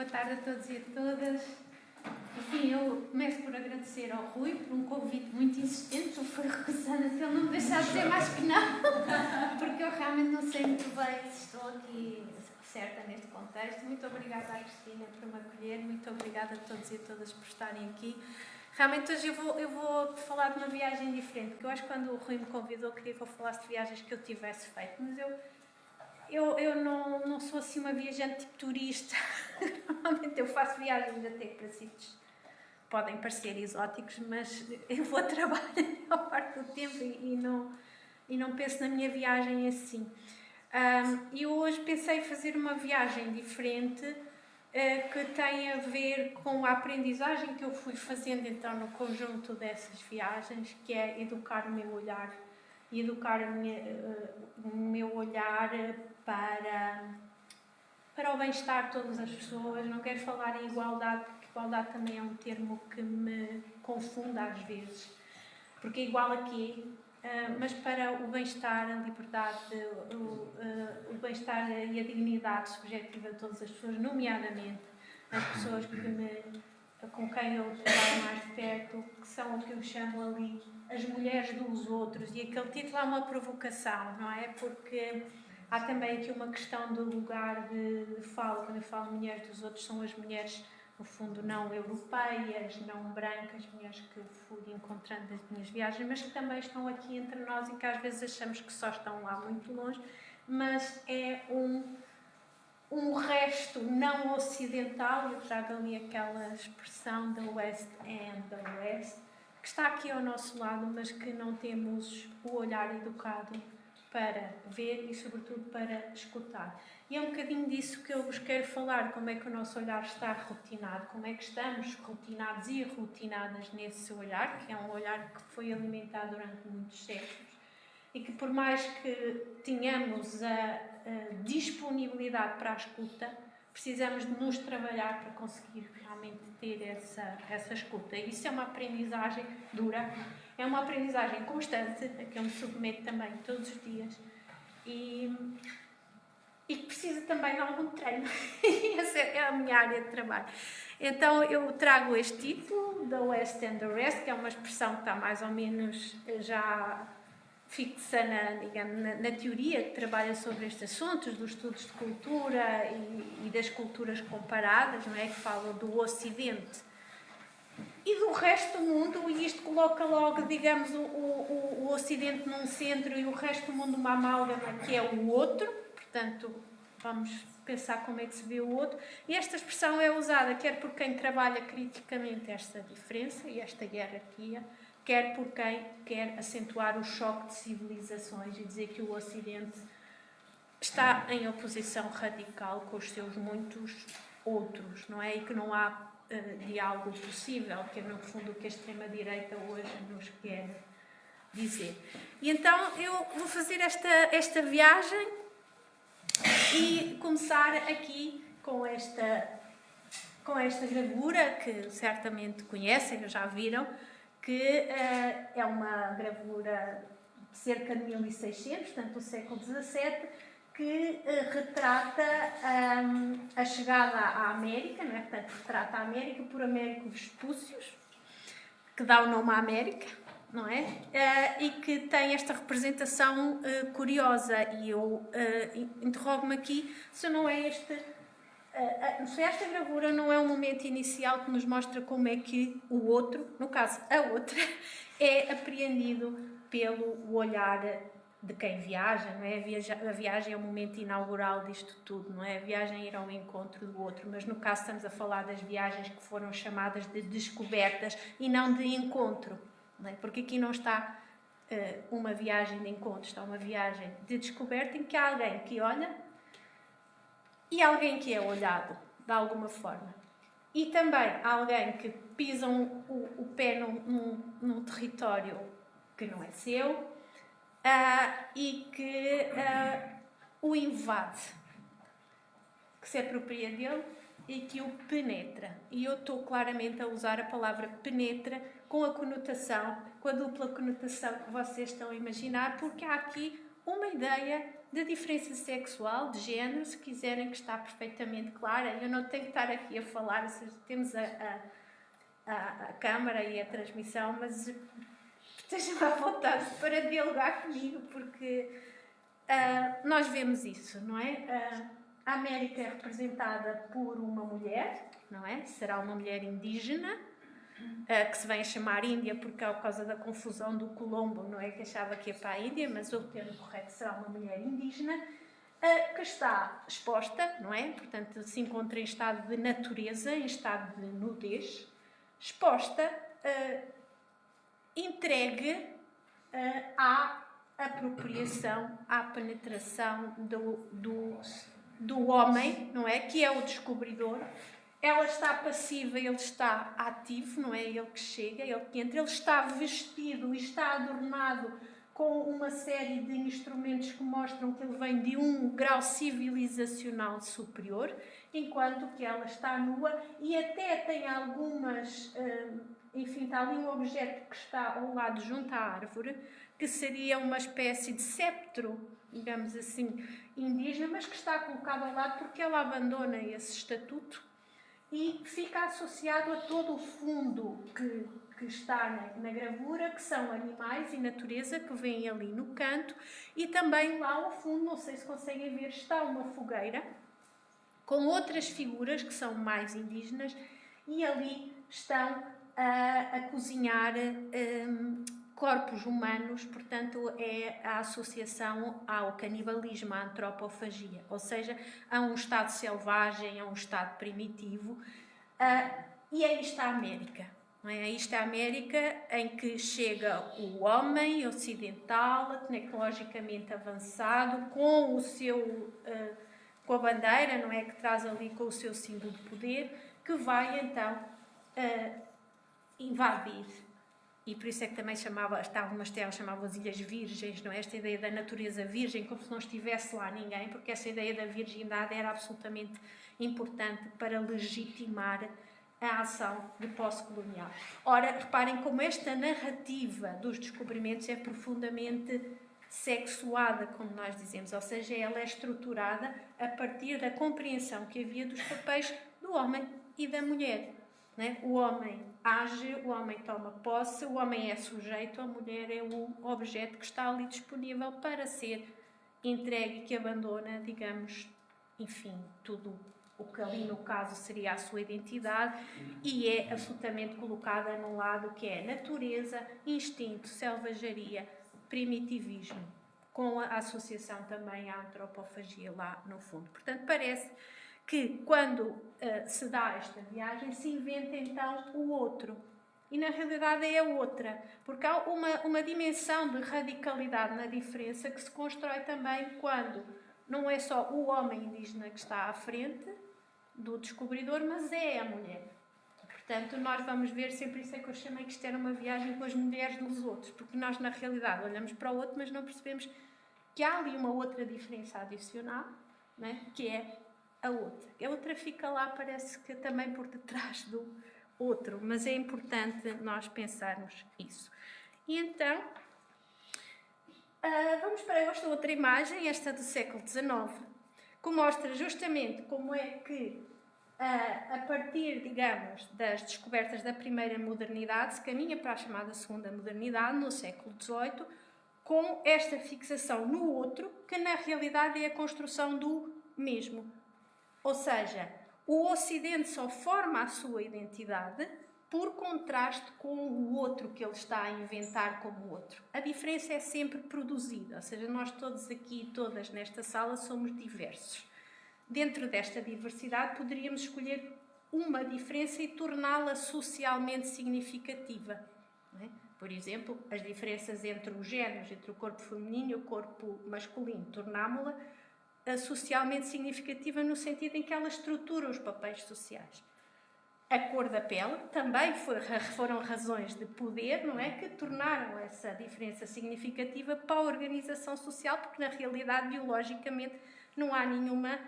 tarde a todos e a todas. Enfim, eu começo por agradecer ao Rui por um convite muito insistente. Eu fui recusando se ele não me deixar dizer mais que não, porque eu realmente não sei muito bem se estou aqui certa neste contexto. Muito obrigada à Cristina por me acolher, muito obrigada a todos e a todas por estarem aqui. Realmente hoje eu vou falar de uma viagem diferente, porque eu acho que quando o Rui me convidou queria que eu falasse de viagens que eu tivesse feito, mas eu não sou assim uma viajante tipo turista. Normalmente eu faço viagens até para sítios que podem parecer exóticos, mas eu vou a trabalho a maior parte do tempo e não penso na minha viagem assim. E eu hoje pensei em fazer uma viagem diferente que tem a ver com a aprendizagem que eu fui fazendo então no conjunto dessas viagens, que é educar o meu olhar e educar o meu olhar para o bem-estar de todas as pessoas. Não quero falar em igualdade, porque igualdade também é um termo que me confunde às vezes, porque é igual aqui, mas para o bem-estar, a liberdade, o bem-estar e a dignidade subjetiva de todas as pessoas, nomeadamente as pessoas com quem eu trabalho mais de perto, que são o que eu chamo ali as mulheres dos outros, e aquele título é uma provocação, não é? Porque há também aqui uma questão do lugar de fala. Quando eu falo mulheres dos outros, são as mulheres, no fundo, não europeias, não brancas, mulheres que eu fui encontrando nas minhas viagens, mas que também estão aqui entre nós e que às vezes achamos que só estão lá muito longe, mas é um resto não ocidental. Eu trago ali aquela expressão da West End, da West, que está aqui ao nosso lado, mas que não temos o olhar educado para ver e, sobretudo, para escutar. E é um bocadinho disso que eu vos quero falar, como é que o nosso olhar está rotinado, como é que estamos rotinados e rotinadas nesse olhar, que é um olhar que foi alimentado durante muitos séculos, e que por mais que tenhamos a disponibilidade para a escuta, precisamos de nos trabalhar para conseguir realmente ter essa escuta. E isso é uma aprendizagem dura, é uma aprendizagem constante, a que eu me submeto também todos os dias, e que precisa também de algum treino. E essa é a minha área de trabalho. Então eu trago este título, da West and the Rest, que é uma expressão que está mais ou menos já fixa na teoria que trabalha sobre estes assuntos, dos estudos de cultura e das culturas comparadas, não é? Que falam do Ocidente e do resto do mundo, e isto coloca logo, digamos, o Ocidente num centro e o resto do mundo uma amálgama, que é o outro. Portanto, vamos pensar como é que se vê o outro. E esta expressão é usada quer por quem trabalha criticamente esta diferença e esta hierarquia, quer por quem quer acentuar o choque de civilizações e dizer que o Ocidente está em oposição radical com os seus muitos outros, não é? E que não há diálogo possível, que é no fundo o que a extrema-direita hoje nos quer dizer. E então eu vou fazer esta viagem e começar aqui com esta gravura, que certamente conhecem, já viram, que é uma gravura de cerca de 1600, portanto do século XVII, que retrata a chegada à América, não é? Portanto, retrata a América por Américo Vespúcios, que dá o nome à América, não é? E que tem esta representação curiosa, e eu interrogo-me aqui se não é se esta gravura não é um momento inicial que nos mostra como é que o outro, no caso a outra, é apreendido pelo olhar de quem viaja, não é? A viagem é o momento inaugural disto tudo, não é? A viagem é ir ao encontro do outro, mas no caso estamos a falar das viagens que foram chamadas de descobertas e não de encontro, não é? Porque aqui não está uma viagem de encontro, está uma viagem de descoberta em que há alguém que olha e alguém que é olhado, de alguma forma. E também há alguém que pisa o pé num território que não é seu e que o invade, que se apropria dele e que o penetra. E eu estou claramente a usar a palavra penetra com a dupla conotação que vocês estão a imaginar, porque há aqui uma ideia de diferença sexual, de género, se quiserem, que está perfeitamente clara. Eu não tenho que estar aqui a falar, ou seja, temos a câmara e a transmissão, mas estejam à vontade para dialogar comigo, porque nós vemos isso, não é? A América é representada por uma mulher, não é? Será uma mulher indígena, que se vem a chamar Índia por causa da confusão do Colombo, não é? Que achava que ia para a Índia, mas o termo correto será uma mulher indígena, que está exposta, não é? Portanto, se encontra em estado de natureza, em estado de nudez, exposta, entregue à apropriação, à penetração do homem, não é? Que é o descobridor. Ela está passiva, ele está ativo, não é? Ele que chega, ele que entra. Ele está vestido e está adornado com uma série de instrumentos que mostram que ele vem de um grau civilizacional superior, enquanto que ela está nua e até tem algumas... enfim, está ali um objeto que está ao lado, junto à árvore, que seria uma espécie de cetro, digamos assim, indígena, mas que está colocado ao lado porque ela abandona esse estatuto e fica associado a todo o fundo que está na gravura, que são animais e natureza que vêm ali no canto, e também lá ao fundo, não sei se conseguem ver, está uma fogueira com outras figuras que são mais indígenas e ali estão a cozinhar corpos humanos, portanto é a associação ao canibalismo, à antropofagia, ou seja, a um estado selvagem, a um estado primitivo, e aí está a América, não é? Aí está a América em que chega o homem ocidental, tecnologicamente avançado, com o seu... com a bandeira, não é? Que traz ali com o seu símbolo de poder, que vai então invadir. E por isso é que também algumas terras chamavam as Ilhas Virgens, não é? Esta ideia da natureza virgem, como se não estivesse lá ninguém, porque essa ideia da virgindade era absolutamente importante para legitimar a ação de posse colonial. Ora, reparem como esta narrativa dos descobrimentos é profundamente sexuada, como nós dizemos, ou seja, ela é estruturada a partir da compreensão que havia dos papéis do homem e da mulher. Né? O homem age, o homem toma posse, o homem é sujeito, a mulher é o objeto que está ali disponível para ser entregue e que abandona, digamos, enfim, tudo o que ali no caso seria a sua identidade e é absolutamente colocada num lado que é natureza, instinto, selvageria, primitivismo, com a associação também à antropofagia lá no fundo. Portanto, parece que quando se dá esta viagem, se inventa então o outro. E na realidade é a outra, porque há uma dimensão de radicalidade na diferença que se constrói também quando não é só o homem indígena que está à frente do descobridor, mas é a mulher. Portanto, nós vamos ver, sempre isso é que eu chamei que isto era uma viagem com as mulheres nos outros, porque nós na realidade olhamos para o outro, mas não percebemos que há ali uma outra diferença adicional, né? Que é a outra. A outra fica lá, parece que também por detrás do outro, mas é importante nós pensarmos isso. E então, vamos para esta outra imagem, esta do século XIX, que mostra justamente como é que, a partir, digamos, das descobertas da primeira modernidade, se caminha para a chamada segunda modernidade, no século XVIII, com esta fixação no outro, que na realidade é a construção do mesmo. Ou seja, o Ocidente só forma a sua identidade por contraste com o outro que ele está a inventar como outro. A diferença é sempre produzida, ou seja, nós todos aqui, todas nesta sala, somos diversos. Dentro desta diversidade, poderíamos escolher uma diferença e torná-la socialmente significativa. Não é? Por exemplo, as diferenças entre os géneros, entre o corpo feminino e o corpo masculino, tornámo-la socialmente significativa no sentido em que ela estrutura os papéis sociais. A cor da pele também foram razões de poder, não é? Que tornaram essa diferença significativa para a organização social, porque na realidade, biologicamente, não há nenhuma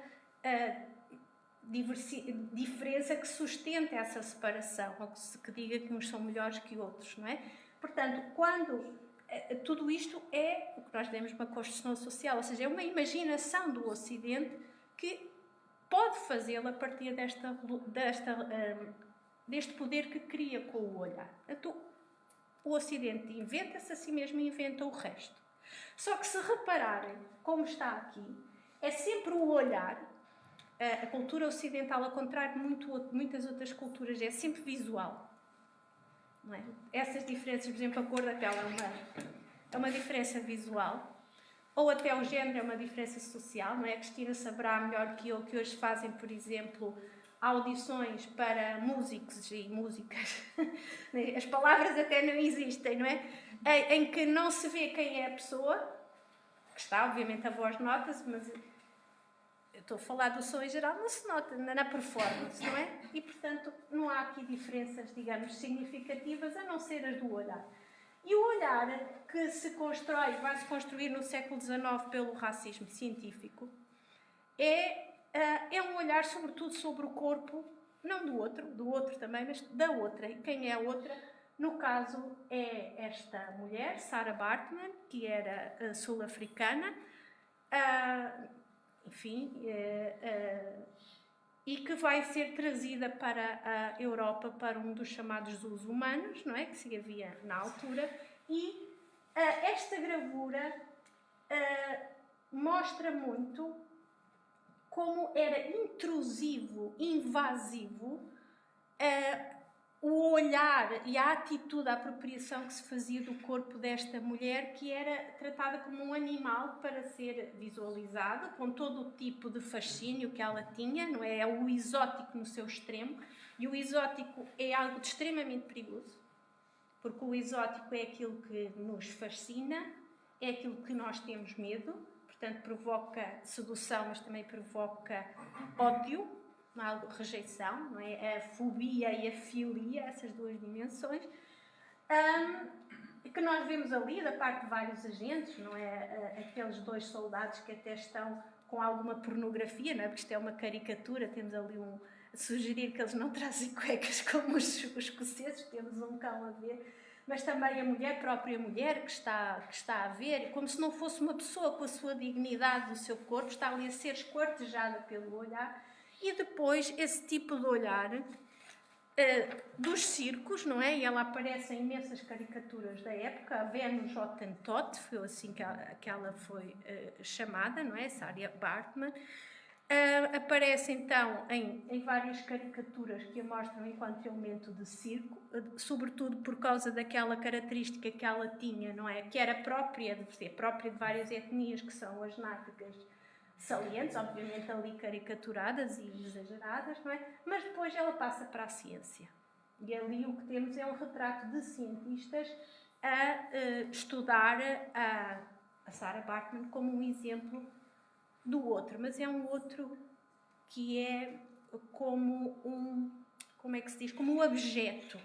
diferença que sustente essa separação, ou que diga que uns são melhores que outros, não é? Portanto, quando tudo isto é o que nós dizemos uma construção social, ou seja, é uma imaginação do Ocidente que pode fazê-lo a partir deste poder que cria com o olhar. Então, o Ocidente inventa-se a si mesmo e inventa o resto. Só que se repararem, como está aqui, é sempre o olhar. A cultura ocidental, ao contrário de muitas outras culturas, é sempre visual. Não é? Essas diferenças, por exemplo, a cor da pele é uma diferença visual. Ou até o género é uma diferença social, não é? A Cristina saberá melhor que eu que hoje fazem, por exemplo, audições para músicos e músicas. As palavras até não existem, não é? Em que não se vê quem é a pessoa, que está, obviamente, a voz nota-se, mas eu estou a falar do som em geral, não se nota na performance, não é? E, portanto, não há aqui diferenças, digamos, significativas, a não ser as do olhar. E o olhar que se constrói, vai-se construir no século XIX pelo racismo científico, é um olhar sobretudo sobre o corpo, não do outro também, mas da outra. E quem é a outra? No caso é esta mulher, Sarah Baartman, que era sul-africana, e que vai ser trazida para a Europa para um dos chamados zoos humanos, não é? Que se havia na altura, e esta gravura mostra muito como era intrusivo, invasivo, o olhar e a atitude, a apropriação que se fazia do corpo desta mulher, que era tratada como um animal para ser visualizado, com todo o tipo de fascínio que ela tinha, não é? É o exótico no seu extremo, e o exótico é algo de extremamente perigoso, porque o exótico é aquilo que nos fascina, é aquilo que nós temos medo, portanto provoca sedução, mas também provoca ódio, algo de rejeição, não é? A fobia e a filia, essas duas dimensões, que nós vemos ali da parte de vários agentes, não é? Aqueles dois soldados que até estão com alguma pornografia, não é? Porque isto é uma caricatura, temos ali a sugerir que eles não trazem cuecas como os escoceses, temos um cão a ver, mas também a própria mulher que está a ver, como se não fosse uma pessoa com a sua dignidade do seu corpo, está ali a ser esquartejada pelo olhar. E depois esse tipo de olhar dos circos, não é? E ela aparece em imensas caricaturas da época, a Venus Hottentot, foi assim que ela foi chamada, não é? Sarah Baartman. Aparece então em várias caricaturas que a mostram enquanto elemento de circo, sobretudo por causa daquela característica que ela tinha, não é? Que era própria de várias etnias, que são as náticas, salientes, obviamente ali caricaturadas e exageradas, não é? Mas depois ela passa para a ciência. E ali o que temos é um retrato de cientistas a estudar a Sarah Baartman como um exemplo do outro, mas é um outro que é como como é que se diz? Como um objeto,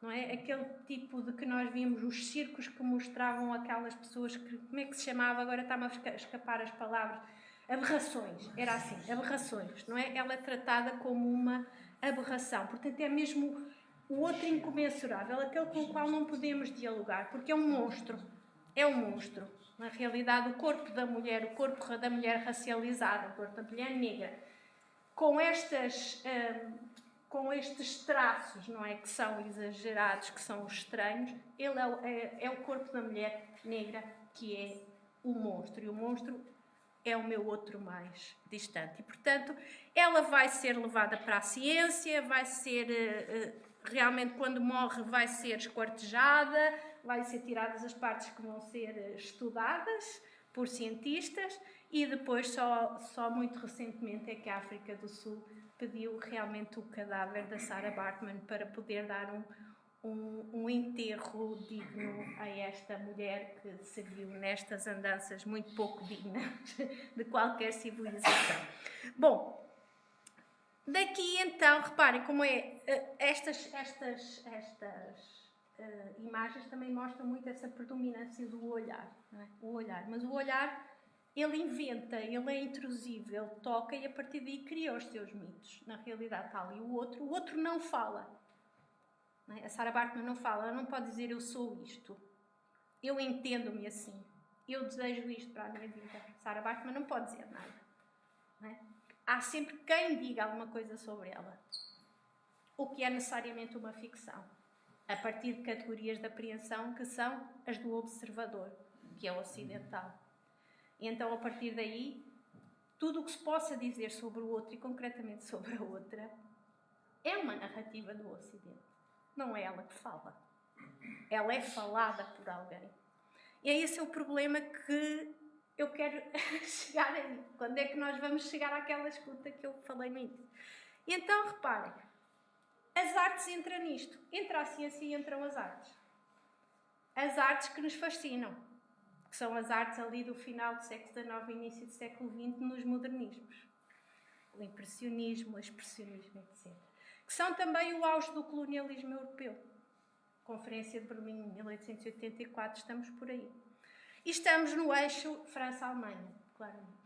não é? Aquele tipo de que nós vimos os circos que mostravam aquelas pessoas que, como é que se chamava? Agora está-me a escapar as palavras. Aberrações, era assim, aberrações, não é? Ela é tratada como uma aberração, portanto é mesmo o outro incomensurável, aquele com o qual não podemos dialogar, porque é um monstro. Na realidade, o corpo da mulher racializada, o corpo da mulher negra, com estes traços, não é, que são exagerados, que são estranhos, ele é o corpo da mulher negra que é o monstro, e o monstro é o meu outro mais distante. E, portanto, ela vai ser levada para a ciência, vai ser, realmente, quando morre, vai ser esquartejada, vai ser tiradas as partes que vão ser estudadas por cientistas, e depois, só muito recentemente, é que a África do Sul pediu realmente o cadáver da Sarah Baartman para poder dar um enterro digno a esta mulher que seguiu nestas andanças muito pouco dignas de qualquer civilização. Bom, daqui então, reparem como é, estas imagens também mostram muito essa predominância do olhar, não é? O olhar, mas o olhar, ele inventa, ele é intrusivo, ele toca e a partir daí cria os seus mitos. Na realidade está ali o outro não fala. A Sarah Baartman não fala, ela não pode dizer eu sou isto. Eu entendo-me assim. Eu desejo isto para a minha vida. Sarah Bachman não pode dizer nada. Não é? Há sempre quem diga alguma coisa sobre ela. O que é necessariamente uma ficção. A partir de categorias de apreensão que são as do observador, que é o ocidental. E então, a partir daí, tudo o que se possa dizer sobre o outro, e concretamente sobre a outra, é uma narrativa do Ocidente. Não é ela que fala. Ela é falada por alguém. E esse é o problema que eu quero chegar aí. Quando é que nós vamos chegar àquela escuta que eu falei no início? E então, reparem, as artes entram nisto. Entra a ciência e entram as artes. As artes que nos fascinam, que são as artes ali do final do século XIX e início do século XX nos modernismos. O impressionismo, o expressionismo, etc. Que são também o auge do colonialismo europeu. Conferência de Berlim, 1884, estamos por aí. E estamos no eixo França-Alemanha, claramente.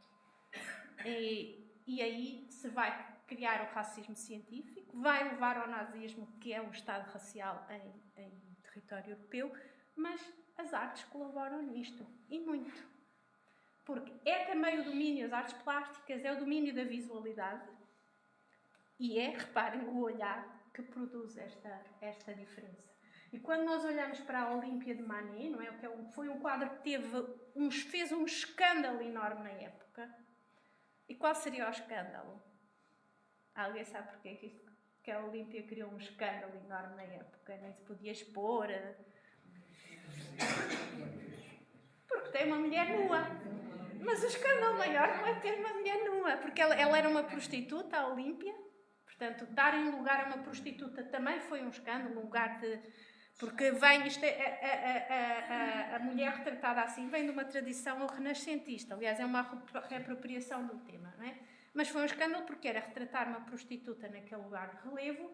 E aí se vai criar o racismo científico, vai levar ao nazismo, que é um Estado racial em território europeu, mas as artes colaboram nisto, e muito. Porque é também o domínio, as artes plásticas, é o domínio da visualidade, e é, reparem, o olhar que produz esta diferença. E quando nós olhamos para a Olímpia de Manet, não é? Foi um quadro que fez um escândalo enorme na época. E qual seria o escândalo? Alguém sabe porquê que a Olímpia criou um escândalo enorme na época? Nem se podia expor. Porque tem uma mulher nua. Mas o escândalo maior não é ter uma mulher nua, porque ela era uma prostituta, a Olímpia. Portanto, darem lugar a uma prostituta também foi um escândalo, um lugar de... Porque a mulher retratada assim vem de uma tradição renascentista. Aliás, é uma reapropriação do tema, não é? Mas foi um escândalo porque era retratar uma prostituta naquele lugar de relevo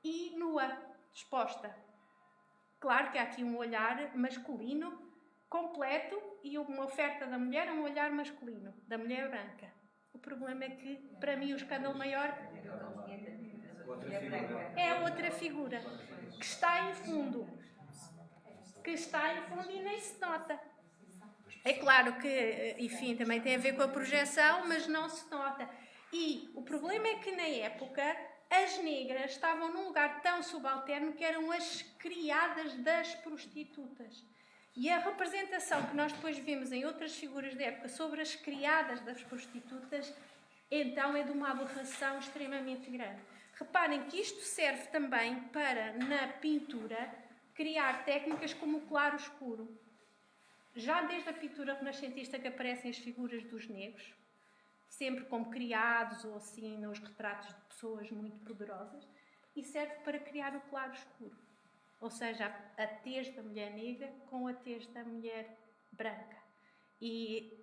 e nua, exposta. Claro que há aqui um olhar masculino completo e uma oferta da mulher a um olhar masculino, da mulher branca. O problema é que, para mim, o escândalo maior é a outra figura, que está em fundo. Que está em fundo e nem se nota. É claro que, enfim, também tem a ver com a projeção, mas não se nota. E o problema é que, na época, as negras estavam num lugar tão subalterno que eram as criadas das prostitutas. E a representação que nós depois vemos em outras figuras da época sobre as criadas das prostitutas, então é de uma aberração extremamente grande. Reparem que isto serve também para, na pintura, criar técnicas como o claro-escuro. Já desde a pintura renascentista que aparecem as figuras dos negros, sempre como criados ou assim nos retratos de pessoas muito poderosas, e serve para criar o claro-escuro. Ou seja, a tez da mulher negra com a tez da mulher branca. E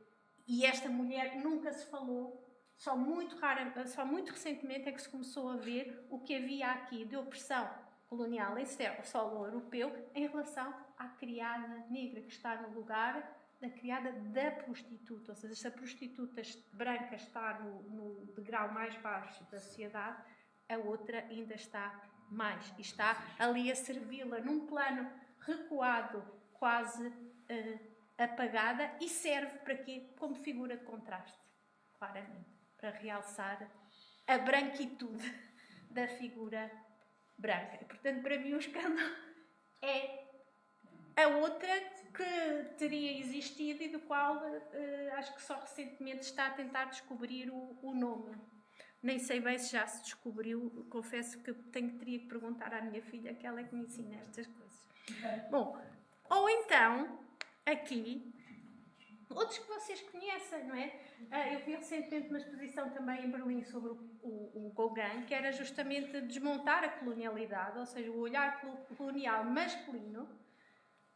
esta mulher nunca se falou, só muito recentemente é que se começou a ver o que havia aqui de opressão colonial em solo europeu em relação à criada negra, que está no lugar da criada da prostituta. Ou seja, se a prostituta branca está no degrau mais baixo da sociedade, a outra ainda está mais. E está ali a servi-la num plano recuado, quase apagada, e serve para quê? Como figura de contraste, claramente, para realçar a branquitude da figura branca. E, portanto, para mim o escândalo é a outra que teria existido e do qual acho que só recentemente está a tentar descobrir o nome. Nem sei bem se já se descobriu, confesso que teria que perguntar à minha filha, que ela é que me ensina estas coisas. Bom, ou então, aqui, outros que vocês conhecem, não é? Eu vi recentemente uma exposição também em Berlim sobre o Gauguin, que era justamente desmontar a colonialidade, ou seja, o olhar colonial masculino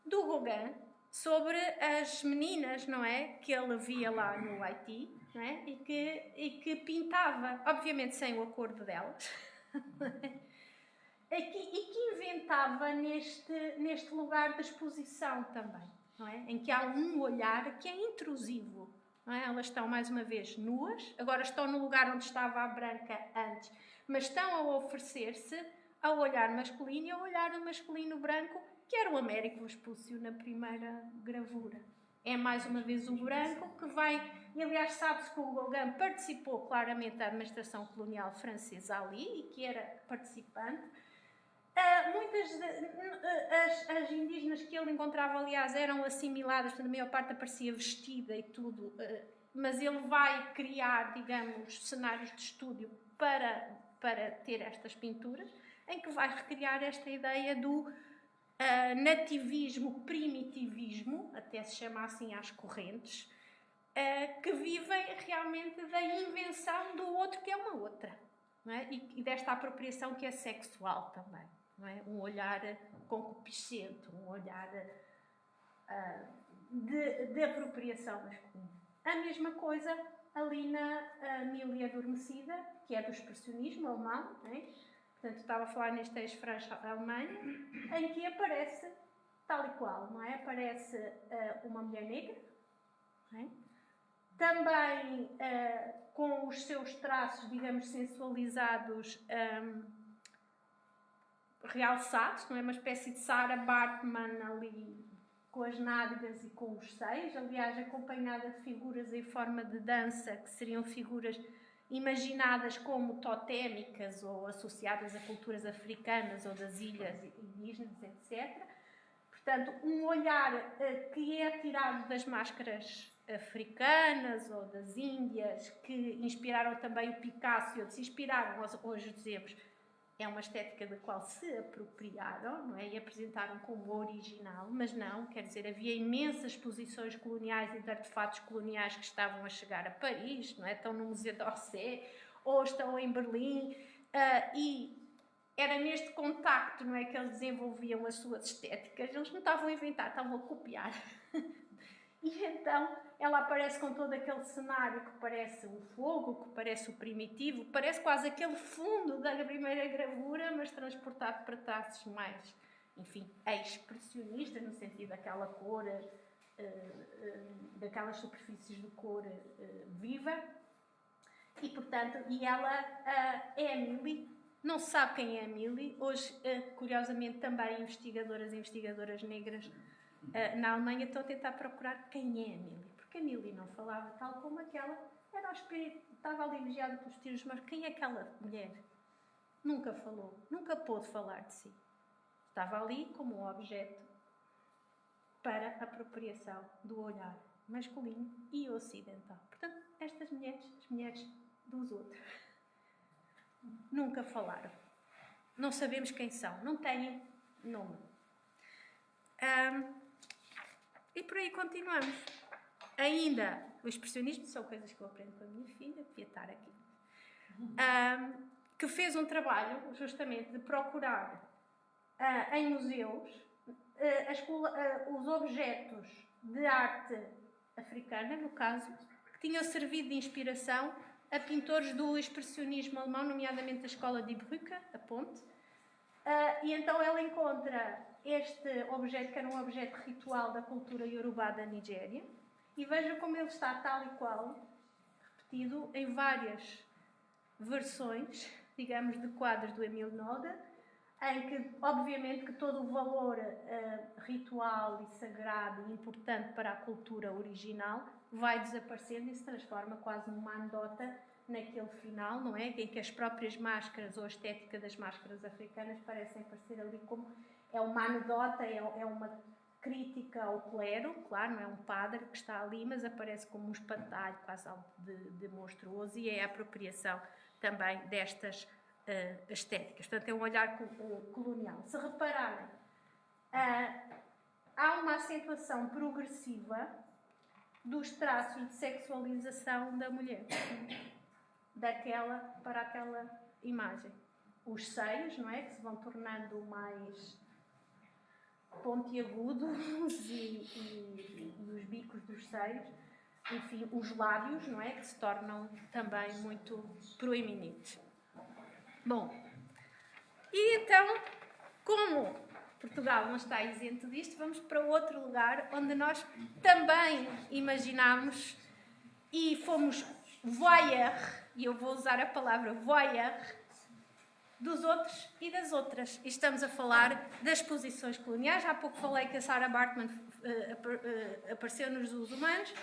do Gauguin sobre as meninas, não é? Que ele via lá no Haiti, não é? E que pintava, obviamente sem o acordo delas, e que inventava neste lugar de exposição também, não é? Em que há um olhar que é intrusivo, não é? Elas estão, mais uma vez, nuas, agora estão no lugar onde estava a branca antes, mas estão a oferecer-se ao olhar masculino e ao olhar masculino branco que era o Américo Vespúcio na primeira gravura. É mais uma vez o branco que vai... E, aliás, sabe-se que o Gauguin participou claramente da administração colonial francesa ali e que era participante. As indígenas que ele encontrava, aliás, eram assimiladas, portanto, a maior parte aparecia vestida e tudo, mas ele vai criar, digamos, cenários de estúdio para ter estas pinturas, em que vai recriar esta ideia do nativismo, primitivismo, até se chama assim às correntes, que vivem realmente da invenção do outro que é uma outra, não é? E desta apropriação que é sexual também, não é? Um olhar concupiscente, um olhar de apropriação masculina. A mesma coisa ali na Mille Adormecida, que é do expressionismo alemão, não é? Portanto, estava a falar neste ex-França-Alemanha, em que aparece tal e qual, não é? Aparece uma mulher negra, não é? Também com os seus traços, digamos, sensualizados, realçados, não é? Uma espécie de Sarah Bartman ali, com as nádegas e com os seios, aliás, acompanhada de figuras em forma de dança, que seriam figuras imaginadas como totémicas ou associadas a culturas africanas ou das ilhas indígenas, etc. Portanto, um olhar que é tirado das máscaras africanas ou das Índias, que inspiraram também o Picasso e outros, inspiraram, hoje dizemos, é uma estética da qual se apropriaram, não é? E apresentaram como original, mas não, quer dizer, havia imensas exposições coloniais e de artefatos coloniais que estavam a chegar a Paris, não é? Estão no Museu d'Orsay, ou estão em Berlim, e era neste contacto, não é, que eles desenvolviam as suas estéticas. Eles não estavam a inventar, estavam a copiar. E então ela aparece com todo aquele cenário que parece o fogo, que parece o primitivo, parece quase aquele fundo da primeira gravura, mas transportado para traços mais, enfim, expressionistas, no sentido daquela cor, daquelas superfícies de cor viva. E, portanto, ela, Emily, não se sabe quem é Emily. Hoje, curiosamente, também investigadoras negras na Alemanha estão a tentar procurar quem é Emily. Porque Emily não falava tal como aquela. Era o espírito, estava ali vigiado pelos tiros, mas quem é aquela mulher? Nunca falou, nunca pôde falar de si. Estava ali como um objeto para apropriação do olhar masculino e ocidental. Portanto, estas mulheres, as mulheres dos outros, nunca falaram. Não sabemos quem são, não têm nome. E por aí continuamos. Ainda, o expressionismo são coisas que eu aprendo com a minha filha, devia estar aqui, que fez um trabalho justamente de procurar em museus os objetos de arte africana, no caso, que tinham servido de inspiração a pintores do expressionismo alemão, nomeadamente a escola de Brücke, a ponte. E então ela encontra este objeto, que era um objeto ritual da cultura iorubá da Nigéria, e veja como ele está tal e qual, repetido em várias versões, digamos, de quadros do Emil Nolde, em que, obviamente, que todo o valor ritual e sagrado e importante para a cultura original vai desaparecendo e se transforma quase numa anedota naquele final, não é? Em que as próprias máscaras ou a estética das máscaras africanas parecem parecer ali como é uma anedota, é uma crítica ao clero, claro, não é um padre que está ali, mas aparece como um espantalho, quase algo de monstruoso, e é a apropriação também destas estéticas. Portanto, é um olhar colonial. Se repararem, há uma acentuação progressiva dos traços de sexualização da mulher, daquela para aquela imagem. Os seios, não é? Que se vão tornando mais pontiagudos e os bicos dos seios. Enfim, os lábios, não é? Que se tornam também muito proeminentes. Bom, e então, como Portugal não está isento disto, vamos para outro lugar onde nós também imaginámos e fomos voyeur, e eu vou usar a palavra voyeur, dos outros e das outras. E estamos a falar das exposições coloniais. Há pouco falei que a Sarah Baartman apareceu nos Zoos Humanos.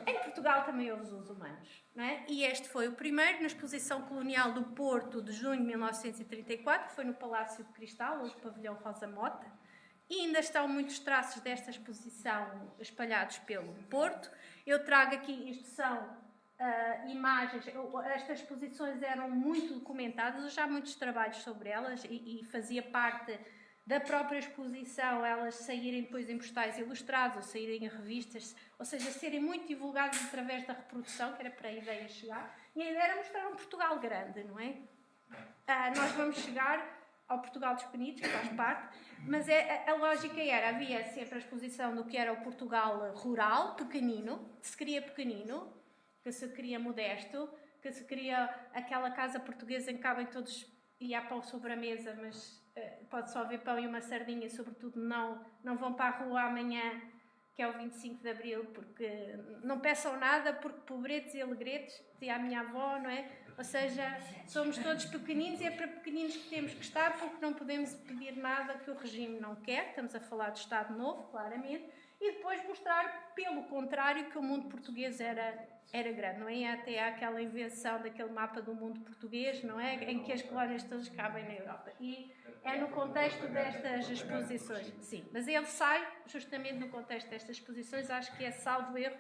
Em Portugal também houve Zoos Humanos, não é? E este foi o primeiro, na Exposição Colonial do Porto, de junho de 1934, foi no Palácio de Cristal, hoje Pavilhão Rosa Mota. E ainda estão muitos traços desta exposição espalhados pelo Porto. Eu trago aqui, isto são imagens, estas exposições eram muito documentadas, já há muitos trabalhos sobre elas e fazia parte da própria exposição elas saírem depois em postais ilustrados ou saírem em revistas, ou seja, serem muito divulgadas através da reprodução, que era para a ideia chegar, e a ideia era mostrar um Portugal grande, não é? Nós vamos chegar ao Portugal dos Penidos, que faz parte, mas a lógica era, havia sempre a exposição do que era o Portugal rural, pequenino, que se queria pequenino, que se queria modesto, que se queria aquela casa portuguesa em que cabem todos, e há pão sobre a mesa, mas pode só haver pão e uma sardinha, e sobretudo não vão para a rua amanhã, que é o 25 de Abril, porque não peçam nada, porque pobretes e alegretes, dizia a minha avó, não é? Ou seja, somos todos pequeninos e é para pequeninos que temos que estar, porque não podemos pedir nada que o regime não quer, estamos a falar de Estado Novo, claramente, e depois mostrar, pelo contrário, que o mundo português era grande, não é? Até há aquela invenção daquele mapa do mundo português, não é? Em que as colónias todas cabem na Europa. E é no contexto destas exposições, sim. Mas ele sai justamente no contexto destas exposições, acho que é, salvo erro,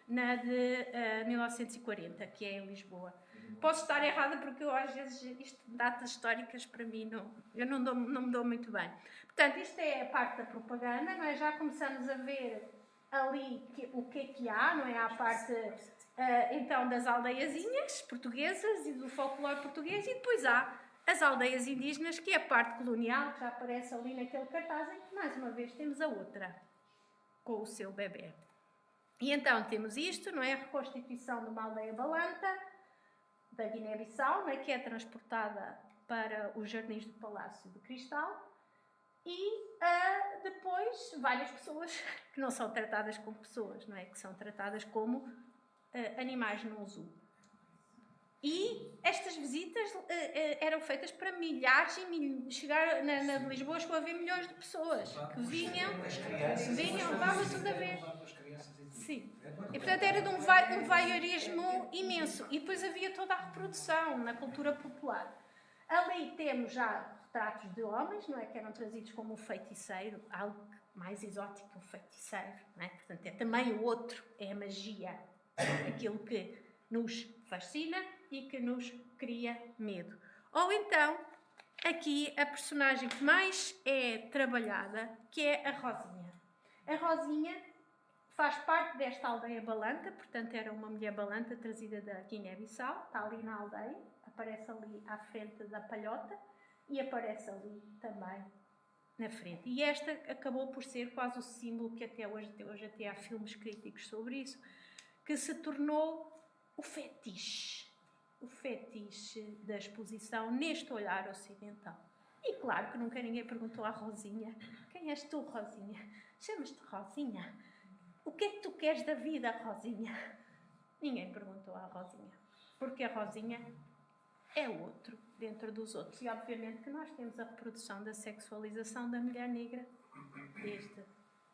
na de 1940, que é em Lisboa. Posso estar errada porque eu, às vezes, isto de datas históricas, para mim, eu não me dou muito bem. Portanto, isto é a parte da propaganda, não é? Já começamos a ver ali o que é que há, não é? Há a parte, então, das aldeiazinhas portuguesas e do folclore português, e depois há as aldeias indígenas, que é a parte colonial, que já aparece ali naquele cartaz, em que, mais uma vez, temos a outra, com o seu bebê. E então temos isto, não é? A reconstituição de uma aldeia balanta, da Guiné-Bissau, não é? Que é transportada para os jardins do Palácio de Cristal, e depois várias pessoas que não são tratadas como pessoas, não é? Que são tratadas como animais num zoo. E estas visitas eram feitas para milhares e milhares. Chegar na de Lisboa, chegou a haver milhões de pessoas que vinham, levavam tudo a ver. Sim. E portanto era de um voyeurismo imenso. E depois havia toda a reprodução na cultura popular. Ali temos já retratos de homens, não é? Que eram trazidos como um feiticeiro, algo mais exótico que um feiticeiro, não é? Portanto, é também o outro, é a magia, aquilo que nos fascina e que nos cria medo. Ou então, aqui a personagem que mais é trabalhada, que é a Rosinha. A Rosinha faz parte desta aldeia balanta, portanto era uma mulher balanta trazida da Guiné-Bissau, está ali na aldeia, aparece ali à frente da palhota e aparece ali também na frente. E esta acabou por ser quase o símbolo que até hoje até há filmes críticos sobre isso, que se tornou o fetiche da exposição neste olhar ocidental. E claro que nunca ninguém perguntou à Rosinha: quem és tu, Rosinha? Chamas-te Rosinha? O que é que tu queres da vida, Rosinha? Ninguém perguntou à Rosinha, porque a Rosinha é o outro dentro dos outros. E obviamente que nós temos a reprodução da sexualização da mulher negra desde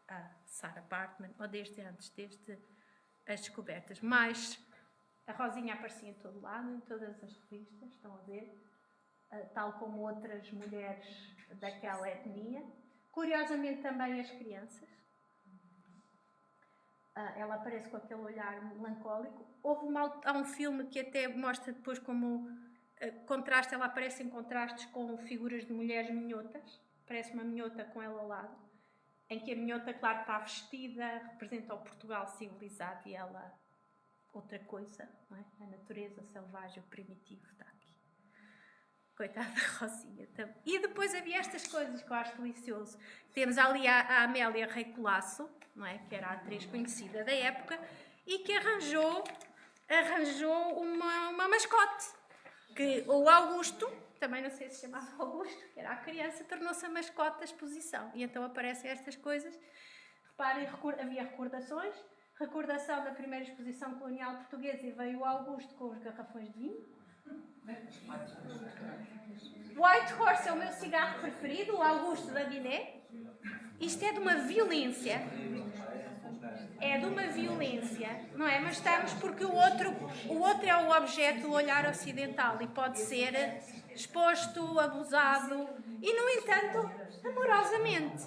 a Sarah Baartman, ou desde antes, desde as descobertas. Mas a Rosinha aparecia em todo lado, em todas as revistas, estão a ver, tal como outras mulheres daquela etnia. Curiosamente também as crianças. Ela aparece com aquele olhar melancólico. Há um filme que até mostra depois como contraste, ela aparece em contrastes com figuras de mulheres minhotas. Parece uma minhota com ela ao lado, em que a minhota, claro, está vestida, representa o Portugal civilizado e ela outra coisa, não é? A natureza selvagem, o primitivo está aqui. Coitada da Rosinha também. E depois havia estas coisas que eu acho delicioso. Temos ali a Amélia Rei Colasso, não é? Que era a atriz conhecida da época e que arranjou uma mascote. Que o Augusto, também não sei se chamava Augusto, que era a criança, tornou-se a mascote da exposição. E então aparecem estas coisas. Reparem, havia recordação da primeira exposição colonial portuguesa e veio o Augusto com os garrafões de vinho. White Horse é o meu cigarro preferido, o Auguste Davinet. Isto é de uma violência. É de uma violência, não é? Mas estamos porque o outro é o objeto do olhar ocidental e pode ser exposto, abusado e, no entanto, amorosamente.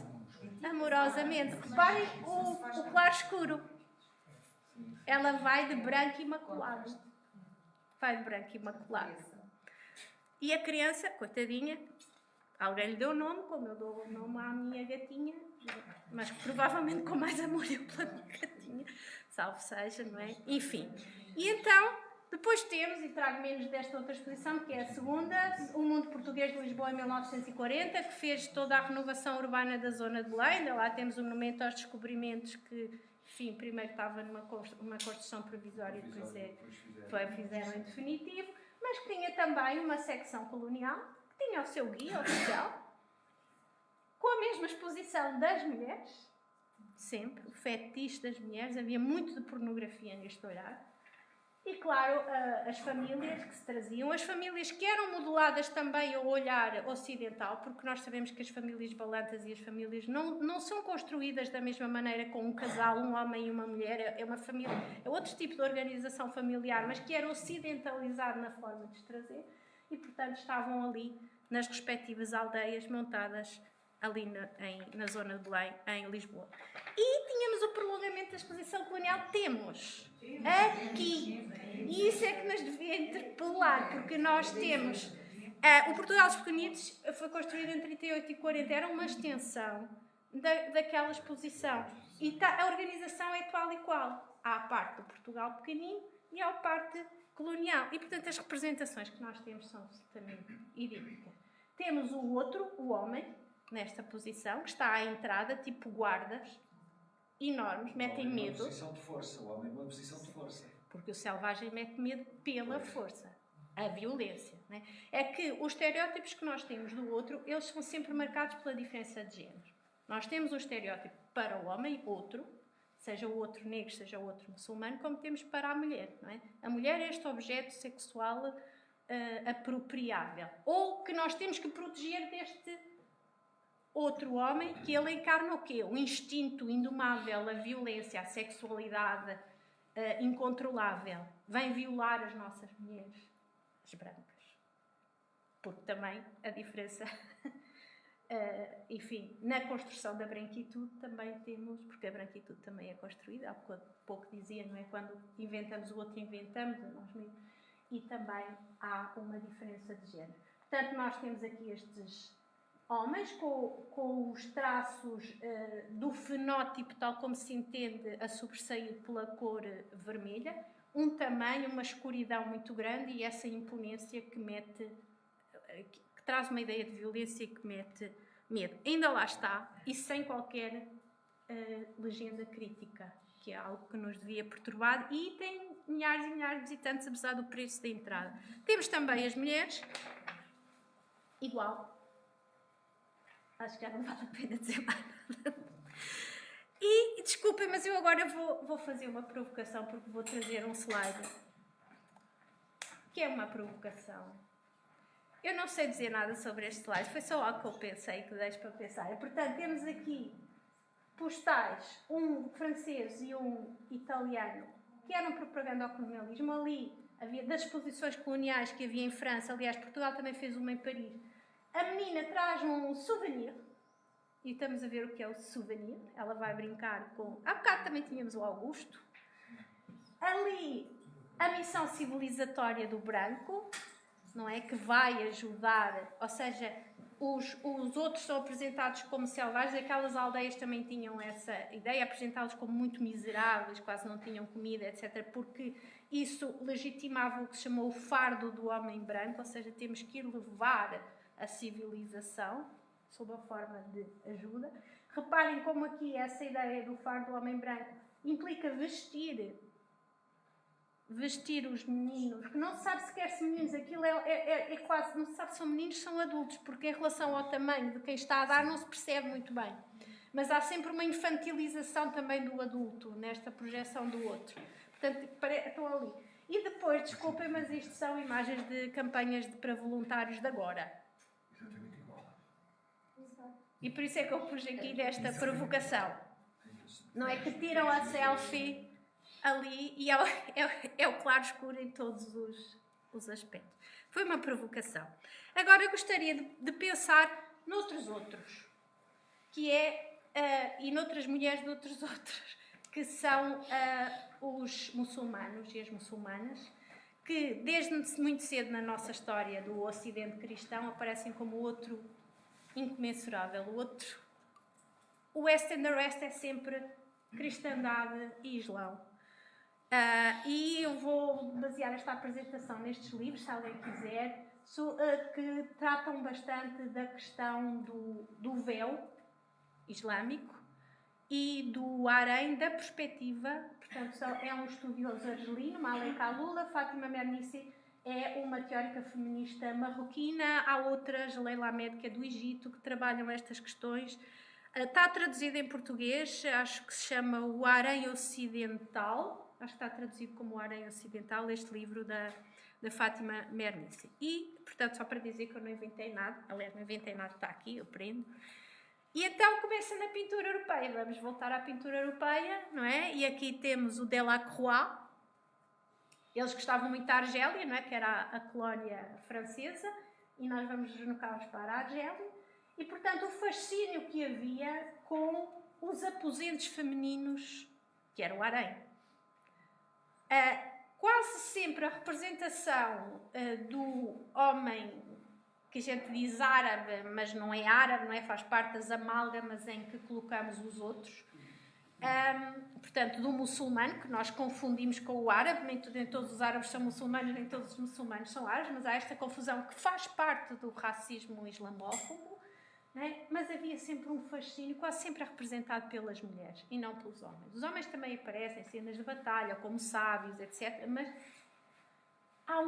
Amorosamente. Reparem o claro escuro. Ela vai de branco imaculado. Vai de branco imaculado. E a criança, coitadinha, alguém lhe deu o nome, como eu dou o nome à minha gatinha, mas provavelmente com mais amor eu pela minha gatinha, salve seja, não é? Enfim. E então, depois temos, e trago menos desta outra exposição, que é a segunda, O Mundo Português de Lisboa em 1940, que fez toda a renovação urbana da zona de Belém. Ainda lá temos um monumento aos descobrimentos que, enfim, primeiro estava numa construção provisória e depois fizeram em definitivo, mas que tinha também uma secção colonial, que tinha o seu guia oficial, com a mesma exposição das mulheres, sempre, o fetiche das mulheres, havia muito de pornografia neste olhar, e claro, as famílias que se traziam, as famílias que eram modeladas também ao olhar ocidental, porque nós sabemos que as famílias balantas e as famílias não são construídas da mesma maneira com um casal, um homem e uma mulher, é uma família, é outro tipo de organização familiar, mas que era ocidentalizado na forma de se trazer, e portanto estavam ali nas respectivas aldeias montadas ali na zona de Belém, em Lisboa. E tínhamos o prolongamento da exposição colonial. Temos aqui, e isso é que nos devia interpelar, porque nós temos o Portugal dos Pequenitos foi construído em 38 e 40, era uma extensão daquela exposição, e a organização é tal e qual. Há a parte do Portugal pequenino e há a parte colonial, e portanto as representações que nós temos são absolutamente idênticas. Temos o outro, o homem, nesta posição, que está à entrada, tipo guardas, enormes, metem medo. Uma posição de força, o homem é uma posição de força. Porque o selvagem mete medo pela força, a violência. Não é? É que os estereótipos que nós temos do outro, eles são sempre marcados pela diferença de género. Nós temos um estereótipo para o homem, outro, seja o outro negro, seja o outro muçulmano, como temos para a mulher. Não é? A mulher é este objeto sexual apropriável. Ou que nós temos que proteger deste outro homem, que ele encarna o quê? O instinto indomável, a violência, a sexualidade incontrolável. Vem violar as nossas mulheres, as brancas. Porque também a diferença... enfim, na construção da branquitude também temos, porque a branquitude também é construída, há pouco dizia, não é? Quando inventamos o outro, inventamos a nós mesmos, e também há uma diferença de género. Portanto, nós temos aqui estes homens com os traços do fenótipo, tal como se entende, a sobressair pela cor vermelha, um tamanho, uma escuridão muito grande e essa imponência que mete... que traz uma ideia de violência e que mete medo. Ainda lá está, e sem qualquer legenda crítica, que é algo que nos devia perturbar, e tem milhares e milhares de visitantes, apesar do preço da entrada. Temos também as mulheres, igual. Acho que já não vale a pena dizer mais nada. E, desculpem, mas eu agora vou fazer uma provocação, porque vou trazer um slide, que é uma provocação. Eu não sei dizer nada sobre este slide, foi só algo que eu pensei, que deixo para pensar. Portanto, temos aqui postais, um francês e um italiano, que eram propaganda ao colonialismo. Ali havia das exposições coloniais que havia em França, aliás, Portugal também fez uma em Paris. A menina traz um souvenir, e estamos a ver o que é o souvenir. Ela vai brincar com... Há bocado também tínhamos o Augusto. Ali, a missão civilizatória do branco, não é? Que vai ajudar, ou seja, os outros são apresentados como selvagens, aquelas aldeias também tinham essa ideia, apresentá-los como muito miseráveis, quase não tinham comida, etc., porque isso legitimava o que se chamou o fardo do homem branco, ou seja, temos que levar a civilização sob a forma de ajuda. Reparem como aqui essa ideia do fardo do homem branco implica vestir os meninos, que não se sabe sequer se meninos, aquilo é quase, não se sabe se são meninos, são adultos, porque em relação ao tamanho de quem está a dar não se percebe muito bem. Mas há sempre uma infantilização também do adulto, nesta projeção do outro. Portanto, estão ali. E depois, desculpem, mas isto são imagens de campanhas para voluntários de agora. Exatamente igual. E por isso é que eu pus aqui desta provocação. Não é que tiram a selfie ali e é o claro escuro em todos os aspectos. Foi uma provocação. Agora eu gostaria de pensar noutros outros, que é, e noutras mulheres de outros, que são os muçulmanos e as muçulmanas, que desde muito cedo na nossa história do Ocidente cristão aparecem como outro incomensurável. O outro, o West and the Rest é sempre cristandade e islão. E eu vou basear esta apresentação nestes livros, se alguém quiser, que tratam bastante da questão do véu islâmico e do harém da perspectiva. Portanto, é um estudioso argelino, Malek Alula. Fátima Mernissi é uma teórica feminista marroquina. Há outras, Leila Ahmed, que é do Egito, que trabalham estas questões. Está traduzido em português, acho que se chama O Harém Ocidental. Acho que está traduzido como O Harém Ocidental, este livro da Fátima Mernissi. E, portanto, só para dizer que eu não inventei nada, aliás, não inventei nada, está aqui, eu prendo. E então começa na pintura europeia. Vamos voltar à pintura europeia, não é? E aqui temos o Delacroix. Eles gostavam muito da Argélia, não é? Que era a colónia francesa. E nós vamos deslocar-nos para a Argélia. E, portanto, o fascínio que havia com os aposentos femininos, que era o harém. Quase sempre a representação do homem, que a gente diz árabe, mas não é árabe, não é? Faz parte das amálgamas em que colocamos os outros. Portanto, do muçulmano, que nós confundimos com o árabe, nem todos os árabes são muçulmanos, nem todos os muçulmanos são árabes, mas há esta confusão que faz parte do racismo islamófobo, não é? Mas havia sempre um fascínio, quase sempre representado pelas mulheres e não pelos homens. Os homens também aparecem em cenas de batalha, como sábios, etc., mas há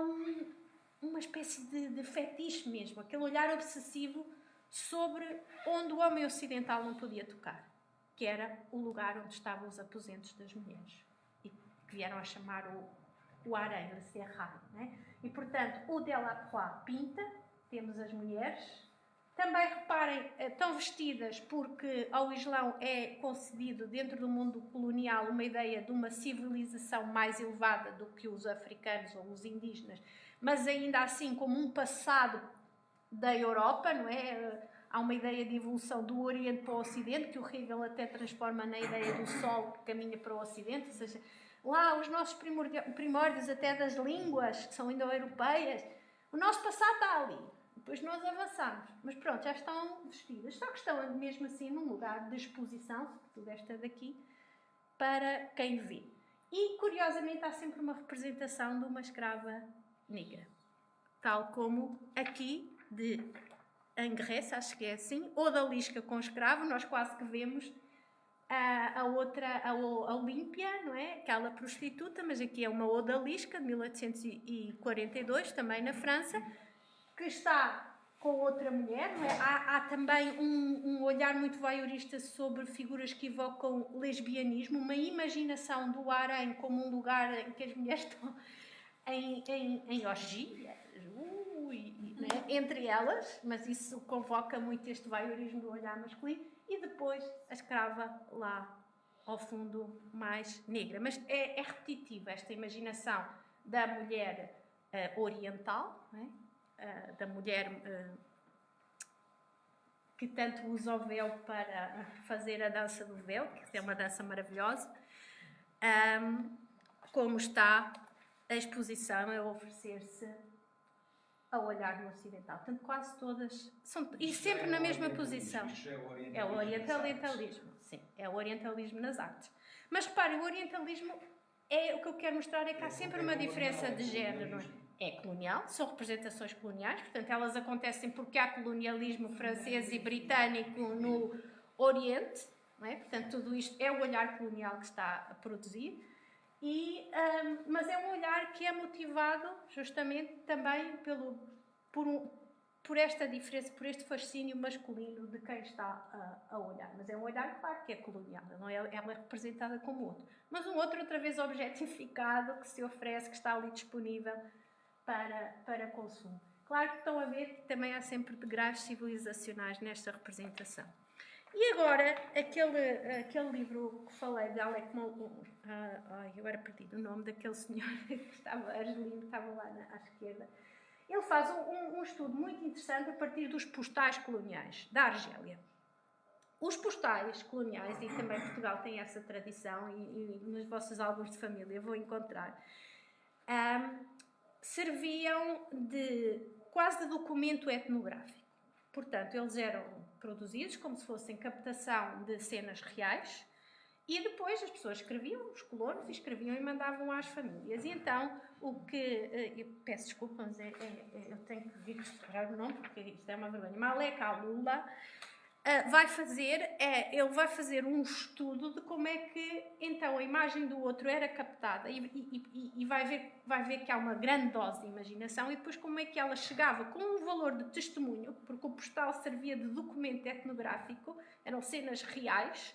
uma espécie de fetiche mesmo, aquele olhar obsessivo sobre onde o homem ocidental não podia tocar, que era o lugar onde estavam os aposentos das mulheres, e que vieram a chamar o harém, o serrado, né? E, portanto, o Delacroix pinta, temos as mulheres. Também, reparem, estão vestidas porque ao Islão é concedido, dentro do mundo colonial, uma ideia de uma civilização mais elevada do que os africanos ou os indígenas, mas ainda assim como um passado da Europa, não é? Há uma ideia de evolução do Oriente para o Ocidente, que o Hegel até transforma na ideia do Sol que caminha para o Ocidente, ou seja, lá os nossos primórdios até das línguas, que são indo-europeias, o nosso passado está ali. Depois nós avançamos, mas pronto, já estão vestidas, só que estão mesmo assim num lugar de exposição, sobretudo esta daqui, para quem vê. E, curiosamente, há sempre uma representação de uma escrava negra, tal como aqui, em Grécia, acho que é assim, odalisca com escravo, nós quase que vemos a outra, a Olímpia, não é? Aquela prostituta, mas aqui é uma odalisca de 1842, também na França, que está com outra mulher, não é? Há também um olhar muito voyeurista sobre figuras que evocam lesbianismo, uma imaginação do harém como um lugar em que as mulheres estão em orgias, né? Entre elas, mas isso convoca muito este voyeurismo do olhar masculino, e depois a escrava lá ao fundo mais negra. Mas é repetitiva esta imaginação da mulher oriental, não é? Da mulher que tanto usa o véu para fazer a dança do véu, que é uma dança maravilhosa, como está a exposição a oferecer-se ao olhar no ocidental. Portanto, quase todas são, e sempre na mesma posição. É o orientalismo, sim, é o orientalismo nas artes. Mas reparem, o orientalismo o que eu quero mostrar é que há sempre uma diferença de género, não é? É colonial, são representações coloniais, portanto elas acontecem porque há colonialismo francês e britânico no Oriente, não é? Portanto tudo isto é o olhar colonial que está a produzir, mas é um olhar que é motivado justamente também por esta diferença, por este fascínio masculino de quem está a olhar. Mas é um olhar, claro, que é colonial, não é? Ela é representada como outro. Mas um outro, outra vez, objetificado, que se oferece, que está ali disponível para consumo. Claro que estão a ver que também há sempre degraus civilizacionais nesta representação. E agora, aquele livro que falei de Alec eu era perdido o nome daquele senhor que estava, Argelino, que estava lá à esquerda. Ele faz um estudo muito interessante a partir dos postais coloniais da Argélia. Os postais coloniais, e também Portugal tem essa tradição, e nos vossos álbuns de família vou encontrar, serviam quase de documento etnográfico. Portanto, eles eram produzidos como se fossem captação de cenas reais e depois as pessoas escreviam, os colonos, escreviam e mandavam às famílias. E então, o que... eu peço desculpa, mas eu tenho que vir registrar o nome, porque isto é uma vergonha. Malek Alula vai fazer um estudo de como é que, então, a imagem do outro era captada e vai ver que há uma grande dose de imaginação e depois como é que ela chegava com um valor de testemunho, porque o postal servia de documento etnográfico, eram cenas reais,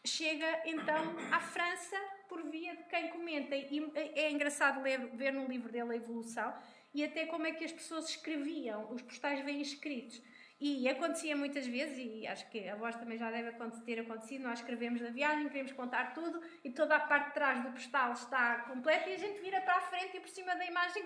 chega, então, à França por via de quem comenta. E é engraçado ver no livro dele a evolução e até como é que as pessoas escreviam, os postais vêm escritos. E acontecia muitas vezes, e acho que a vós também já deve ter acontecido, nós escrevemos da viagem, queremos contar tudo e toda a parte de trás do postal está completa e a gente vira para a frente e por cima da imagem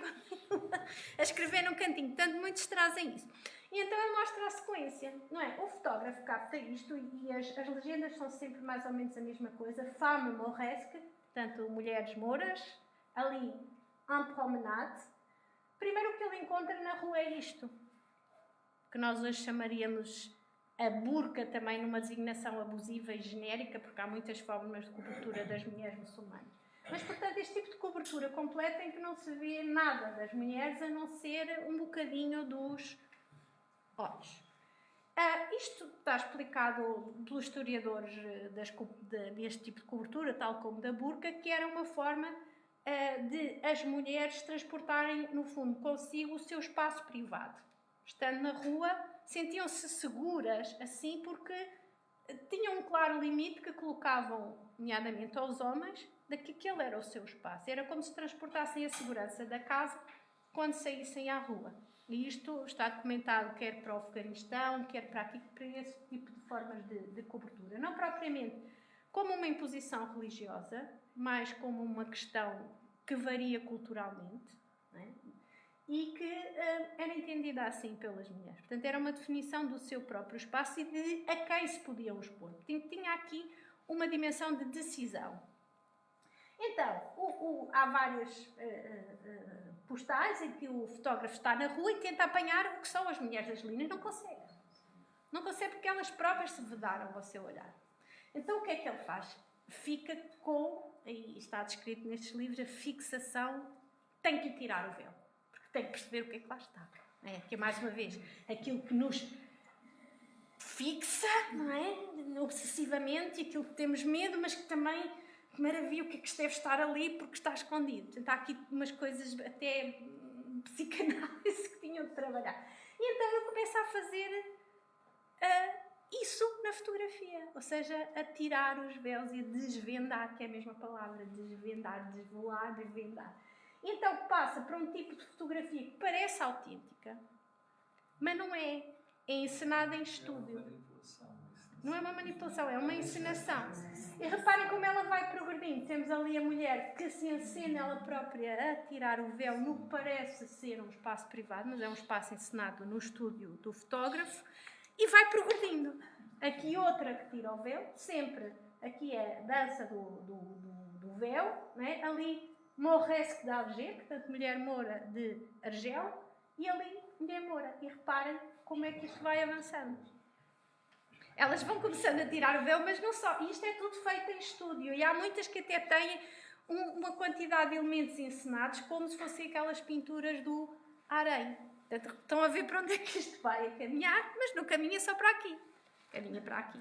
a escrever num cantinho. Portanto, muitos trazem isso. E então ele mostra a sequência, não é? O fotógrafo capta isto e as legendas são sempre mais ou menos a mesma coisa. Femme mauresque, portanto, mulheres mouras, ali, en promenade. Primeiro o que ele encontra na rua é isto, que nós hoje chamaríamos a burca, também numa designação abusiva e genérica, porque há muitas formas de cobertura das mulheres muçulmanas. Mas, portanto, este tipo de cobertura completa em que não se vê nada das mulheres a não ser um bocadinho dos olhos. Isto está explicado pelos historiadores deste tipo de cobertura, tal como da burca, que era uma forma de as mulheres transportarem, no fundo, consigo o seu espaço privado. Estando na rua, sentiam-se seguras, assim, porque tinham um claro limite que colocavam, nomeadamente aos homens, de que aquele era o seu espaço. Era como se transportassem a segurança da casa quando saíssem à rua. E isto está documentado quer para o Afeganistão, quer para esse tipo de formas de cobertura. Não propriamente como uma imposição religiosa, mas como uma questão que varia culturalmente, não é? E que era entendida assim pelas mulheres. Portanto, era uma definição do seu próprio espaço e de a quem se podiam expor. Tinha aqui uma dimensão de decisão. Então, há várias postais em que o fotógrafo está na rua e tenta apanhar o que são as mulheres argelinas. Não consegue. Não consegue porque elas próprias se vedaram ao seu olhar. Então, o que é que ele faz? Fica com, e está descrito nestes livros, a fixação, tem que lhe tirar o véu. Tem que perceber o que é que lá está. Que é, mais uma vez, aquilo que nos fixa, não é? Obsessivamente, e aquilo que temos medo, mas que também, que maravilha, o que é que deve estar ali porque está escondido. Portanto, há aqui umas coisas até psicanálise que tinham de trabalhar. E então eu começo a fazer isso na fotografia, ou seja, a tirar os véus e a desvendar, que é a mesma palavra, desvendar, desvelar, desvendar. Então passa para um tipo de fotografia que parece autêntica, mas não é. É encenada em estúdio. Não é uma manipulação, é uma encenação. E reparem como ela vai progredindo. Temos ali a mulher que se encena ela própria a tirar o véu no que parece ser um espaço privado, mas é um espaço encenado no estúdio do fotógrafo, e vai progredindo. Aqui outra que tira o véu, sempre. Aqui é a dança do véu, né? Ali Mauresque de Alger, portanto, mulher moura de Argel, e ali, mulher moura. E reparem como é que isto vai avançando. Elas vão começando a tirar o véu, mas não só. E isto é tudo feito em estúdio. E há muitas que até têm uma quantidade de elementos encenados, como se fossem aquelas pinturas do Arém. Portanto, estão a ver para onde é que isto vai a caminhar, mas não caminha só para aqui. Caminha para aqui.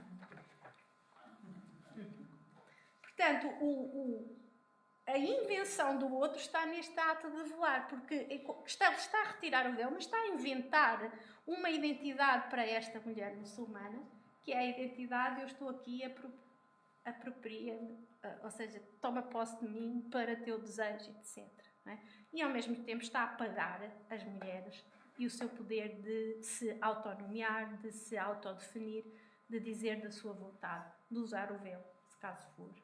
Portanto, a invenção do outro está neste ato de velar, porque está a retirar o véu, mas está a inventar uma identidade para esta mulher muçulmana, que é a identidade: eu estou aqui, apropria-me, ou seja, toma posse de mim para teu desejo, etc. Não é? E ao mesmo tempo está a apagar as mulheres e o seu poder de se autonomear, de se autodefinir, de dizer da sua vontade, de usar o véu, se caso for.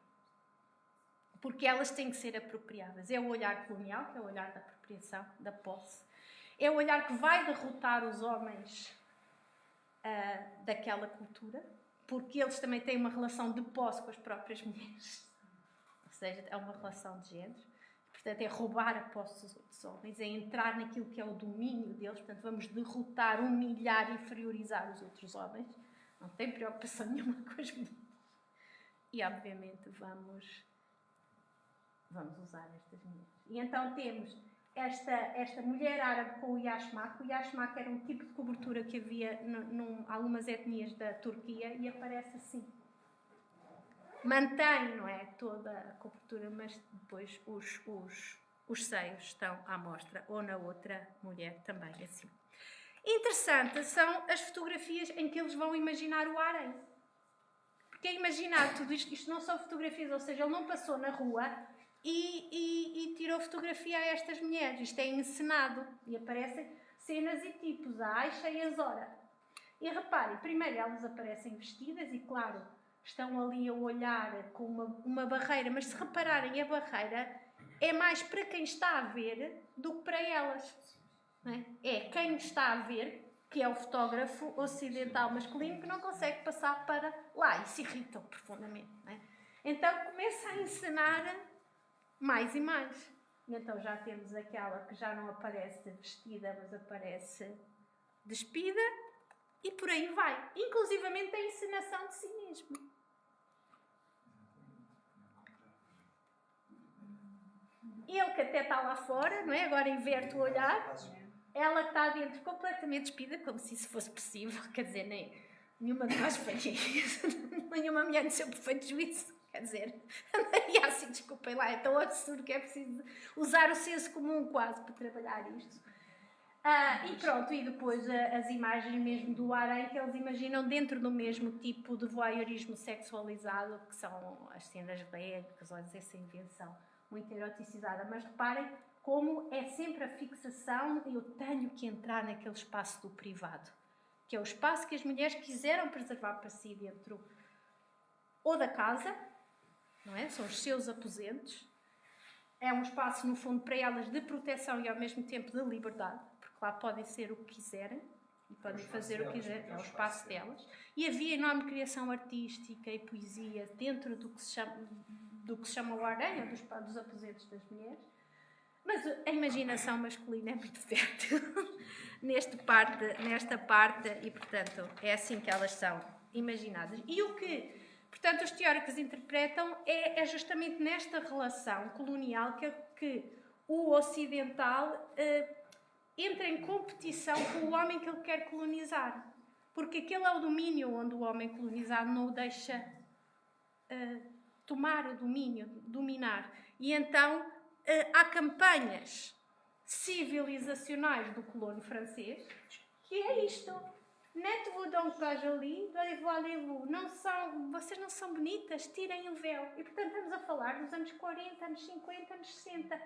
Porque elas têm que ser apropriadas. É o olhar colonial, que é o olhar da apropriação, da posse. É o olhar que vai derrotar os homens daquela cultura, porque eles também têm uma relação de posse com as próprias mulheres. Ou seja, é uma relação de géneros. Portanto, é roubar a posse dos outros homens, é entrar naquilo que é o domínio deles. Portanto, vamos derrotar, humilhar, inferiorizar os outros homens. Não tem preocupação nenhuma com as mulheres. E, obviamente, vamos usar estas mulheres. E então temos esta mulher árabe com o yashmak. O yashmak era um tipo de cobertura que havia em algumas etnias da Turquia e aparece assim. Mantém, não é, toda a cobertura, mas depois os seios estão à mostra, ou na outra mulher também assim. Interessante são as fotografias em que eles vão imaginar o harém. Porque é imaginar tudo isto não são fotografias, ou seja, ele não passou na rua e tirou fotografia a estas mulheres. Isto é encenado e aparecem cenas e tipos, a Aisha e a Zora. E reparem, primeiro elas aparecem vestidas e, claro, estão ali a olhar com uma barreira, mas se repararem, a barreira é mais para quem está a ver do que para elas. Não é? É quem está a ver, que é o fotógrafo ocidental masculino, que não consegue passar para lá e se irritam profundamente. Não é? Então começa a encenar mais e mais. E então já temos aquela que já não aparece vestida, mas aparece despida, e por aí vai. Inclusivamente a encenação de si mesmo. Ele que até está lá fora, não é? Agora inverte o olhar. Ela que está dentro completamente despida, como se isso fosse possível. Quer dizer, nenhuma de nós faria isso. Nenhuma mulher no seu perfeito juízo. Quer dizer, andaria assim, desculpem lá, é tão absurdo que é preciso usar o senso comum quase para trabalhar isto. E pronto, e depois as imagens mesmo do harém que eles imaginam dentro do mesmo tipo de voyeurismo sexualizado, que são as cenas lésbicas, ou essa invenção muito eroticizada. Mas reparem como é sempre a fixação: eu tenho que entrar naquele espaço do privado, que é o espaço que as mulheres quiseram preservar para si dentro ou da casa, não é? São os seus aposentos. É um espaço, no fundo, para elas de proteção e ao mesmo tempo de liberdade, porque lá podem ser o que quiserem e podem fazer o que quiserem, é o espaço delas. E havia enorme criação artística e poesia dentro do que se chama o harém, ou dos aposentos das mulheres. Mas a imaginação masculina é muito fértil nesta parte, e, portanto, é assim que elas são imaginadas. E o que, portanto, os teóricos interpretam é justamente nesta relação colonial que o ocidental entra em competição com o homem que ele quer colonizar. Porque aquele é o domínio onde o homem colonizado não o deixa tomar o domínio, dominar. E então há campanhas civilizacionais do colono francês, que é isto. N'êtes-vous donc pas jolie? Voilez-vous. Vocês não são bonitas? Tirem o véu. E, portanto, estamos a falar dos anos 40, anos 50, anos 60.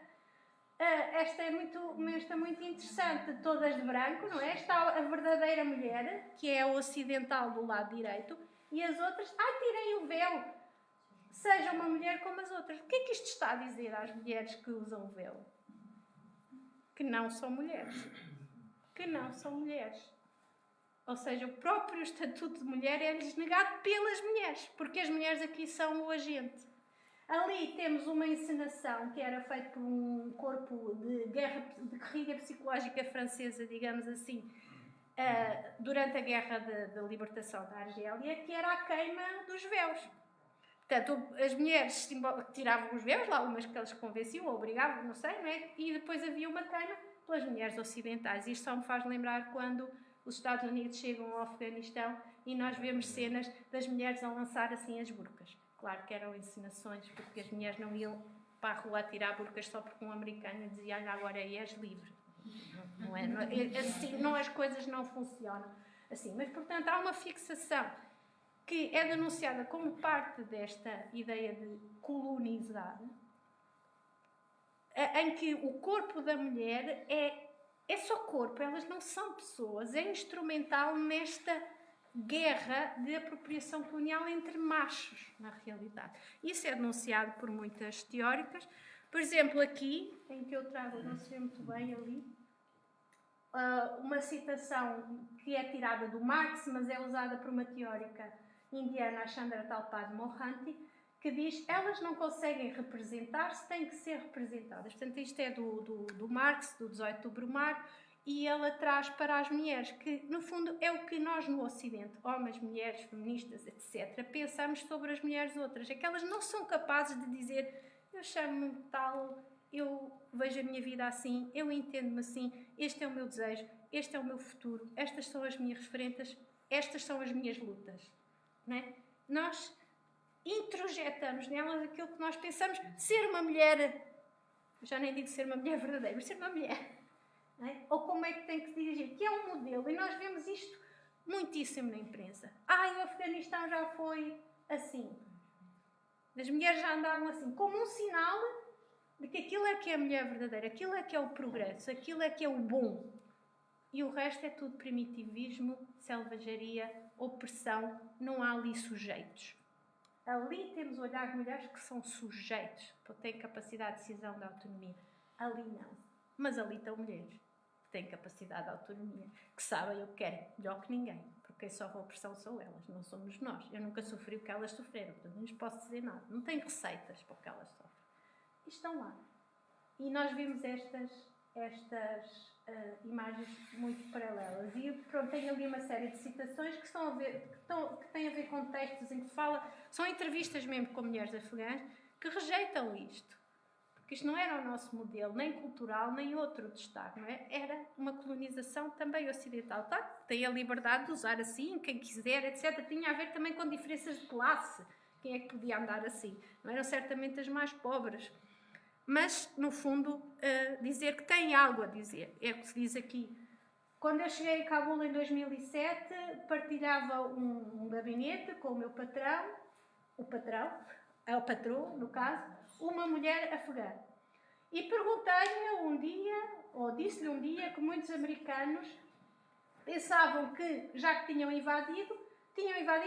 Esta é muito interessante. Todas de branco, não é? Está a verdadeira mulher, que é a ocidental do lado direito, e as outras, tirem o véu. Seja uma mulher como as outras. O que é que isto está a dizer às mulheres que usam o véu? Que não são mulheres. Que não são mulheres. Ou seja, o próprio estatuto de mulher é-lhes negado pelas mulheres, porque as mulheres aqui são o agente. Ali temos uma encenação que era feita por um corpo de guerrilha psicológica francesa, digamos assim, durante a guerra de libertação da Argélia, que era a queima dos véus. Portanto, as mulheres tiravam os véus, lá umas que eles convenciam ou obrigavam, não sei, não é? E depois havia uma queima pelas mulheres ocidentais. Isto só me faz lembrar quando os Estados Unidos chegam ao Afeganistão e nós vemos cenas das mulheres a lançar assim as burcas. Claro que eram encenações, porque as mulheres não iam para a rua a tirar burcas só porque um americano dizia, olha, agora és livre. Não é? Assim, as coisas não funcionam assim. Mas, portanto, há uma fixação que é denunciada como parte desta ideia de colonizar, em que o corpo da mulher é só corpo, elas não são pessoas, é instrumental nesta guerra de apropriação colonial entre machos, na realidade. Isso é denunciado por muitas teóricas. Por exemplo, aqui, em que eu trago, não se vê muito bem ali, uma citação que é tirada do Marx, mas é usada por uma teórica indiana, a Chandra Talpad Mohanty, que diz elas não conseguem representar-se, têm que ser representadas. Portanto, isto é do Marx, do 18 do Brumário, e ela traz para as mulheres, que no fundo é o que nós no Ocidente, homens, mulheres, feministas, etc., pensamos sobre as mulheres outras. É que elas não são capazes de dizer eu chamo-me tal, eu vejo a minha vida assim, eu entendo-me assim, este é o meu desejo, este é o meu futuro, estas são as minhas referências, estas são as minhas lutas. Não é? Nós introjetamos nelas aquilo que nós pensamos ser uma mulher, já nem digo ser uma mulher verdadeira, mas ser uma mulher. Não é? Ou como é que tem que se dirigir, que é um modelo, e nós vemos isto muitíssimo na imprensa. O Afeganistão já foi assim. As mulheres já andavam assim, como um sinal de que aquilo é que é a mulher verdadeira, aquilo é que é o progresso, aquilo é que é o bom. E o resto é tudo primitivismo, selvageria, opressão, não há ali sujeitos. Ali temos olhar de mulheres que são sujeitos, porque têm capacidade de decisão, de autonomia. Ali não. Mas ali estão mulheres que têm capacidade de autonomia, que sabem o que querem, melhor que ninguém, porque quem sofre a opressão são elas, não somos nós. Eu nunca sofri o que elas sofreram, portanto não lhes posso dizer nada. Não tenho receitas para o que elas sofrem. E estão lá. E nós vimos estas imagens muito paralelas. E pronto, tenho ali uma série de citações que têm a ver com textos em que se fala, são entrevistas mesmo com mulheres afegãs, que rejeitam isto. Porque isto não era o nosso modelo, nem cultural, nem outro de Estado, não é? Era uma colonização também ocidental. Tá? Tem a liberdade de usar assim, quem quiser, etc. Tinha a ver também com diferenças de classe. Quem é que podia andar assim? Não eram certamente as mais pobres. Mas, no fundo, dizer que tem algo a dizer. É o que se diz aqui. Quando eu cheguei a Cabul em 2007, partilhava um gabinete com o meu patrão, o patrão, no caso, uma mulher afegã. E perguntei-lhe um dia, ou disse-lhe um dia, que muitos americanos pensavam que, já que tinham invadido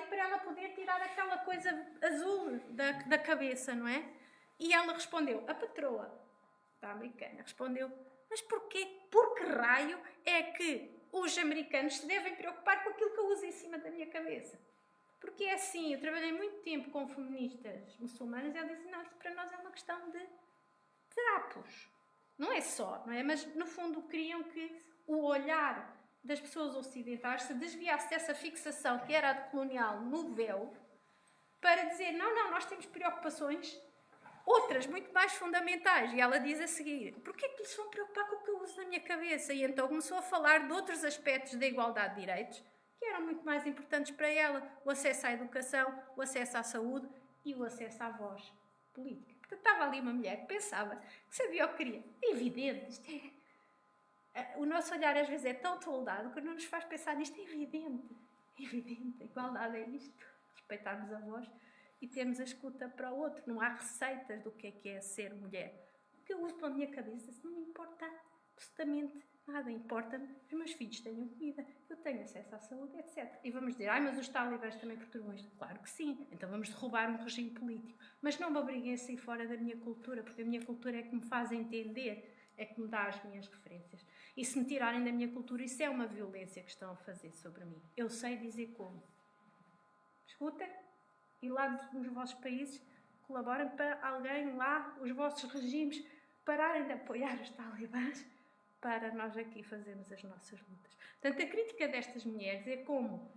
para ela poder tirar aquela coisa azul da cabeça, não é? E ela respondeu, a patroa da americana respondeu, mas porquê? Por que raio é que os americanos se devem preocupar com aquilo que eu uso em cima da minha cabeça? Porque é assim, eu trabalhei muito tempo com feministas muçulmanas e elas dizem, não, isso para nós é uma questão de trapos. Não é só, não é? Mas, no fundo, queriam que o olhar das pessoas ocidentais se desviasse dessa fixação que era a de colonial no véu para dizer, não, nós temos preocupações outras, muito mais fundamentais. E ela diz a seguir, porquê é que eles vão preocupar com o que eu uso na minha cabeça? E então começou a falar de outros aspectos da igualdade de direitos que eram muito mais importantes para ela. O acesso à educação, o acesso à saúde e o acesso à voz política. Portanto, estava ali uma mulher que pensava que sabia o que queria. É evidente, isto é... O nosso olhar às vezes é tão toldado que não nos faz pensar nisto. É evidente. É evidente. A igualdade é isto. Respeitarmos a voz e termos a escuta para o outro. Não há receitas do que é ser mulher. O que eu uso pela minha cabeça, se não me importa absolutamente nada. Importa-me que os meus filhos tenham comida, eu tenho acesso à saúde, etc. E vamos dizer, mas os talibãs também perturbam isto. Claro que sim. Então vamos derrubar um regime político. Mas não me obriguem a sair fora da minha cultura, porque a minha cultura é que me faz entender, é que me dá as minhas referências. E se me tirarem da minha cultura, isso é uma violência que estão a fazer sobre mim. Eu sei dizer como. Escutem. E lá nos vossos países colaborem para alguém lá, os vossos regimes, pararem de apoiar os talibãs para nós aqui fazermos as nossas lutas. Portanto, a crítica destas mulheres é como,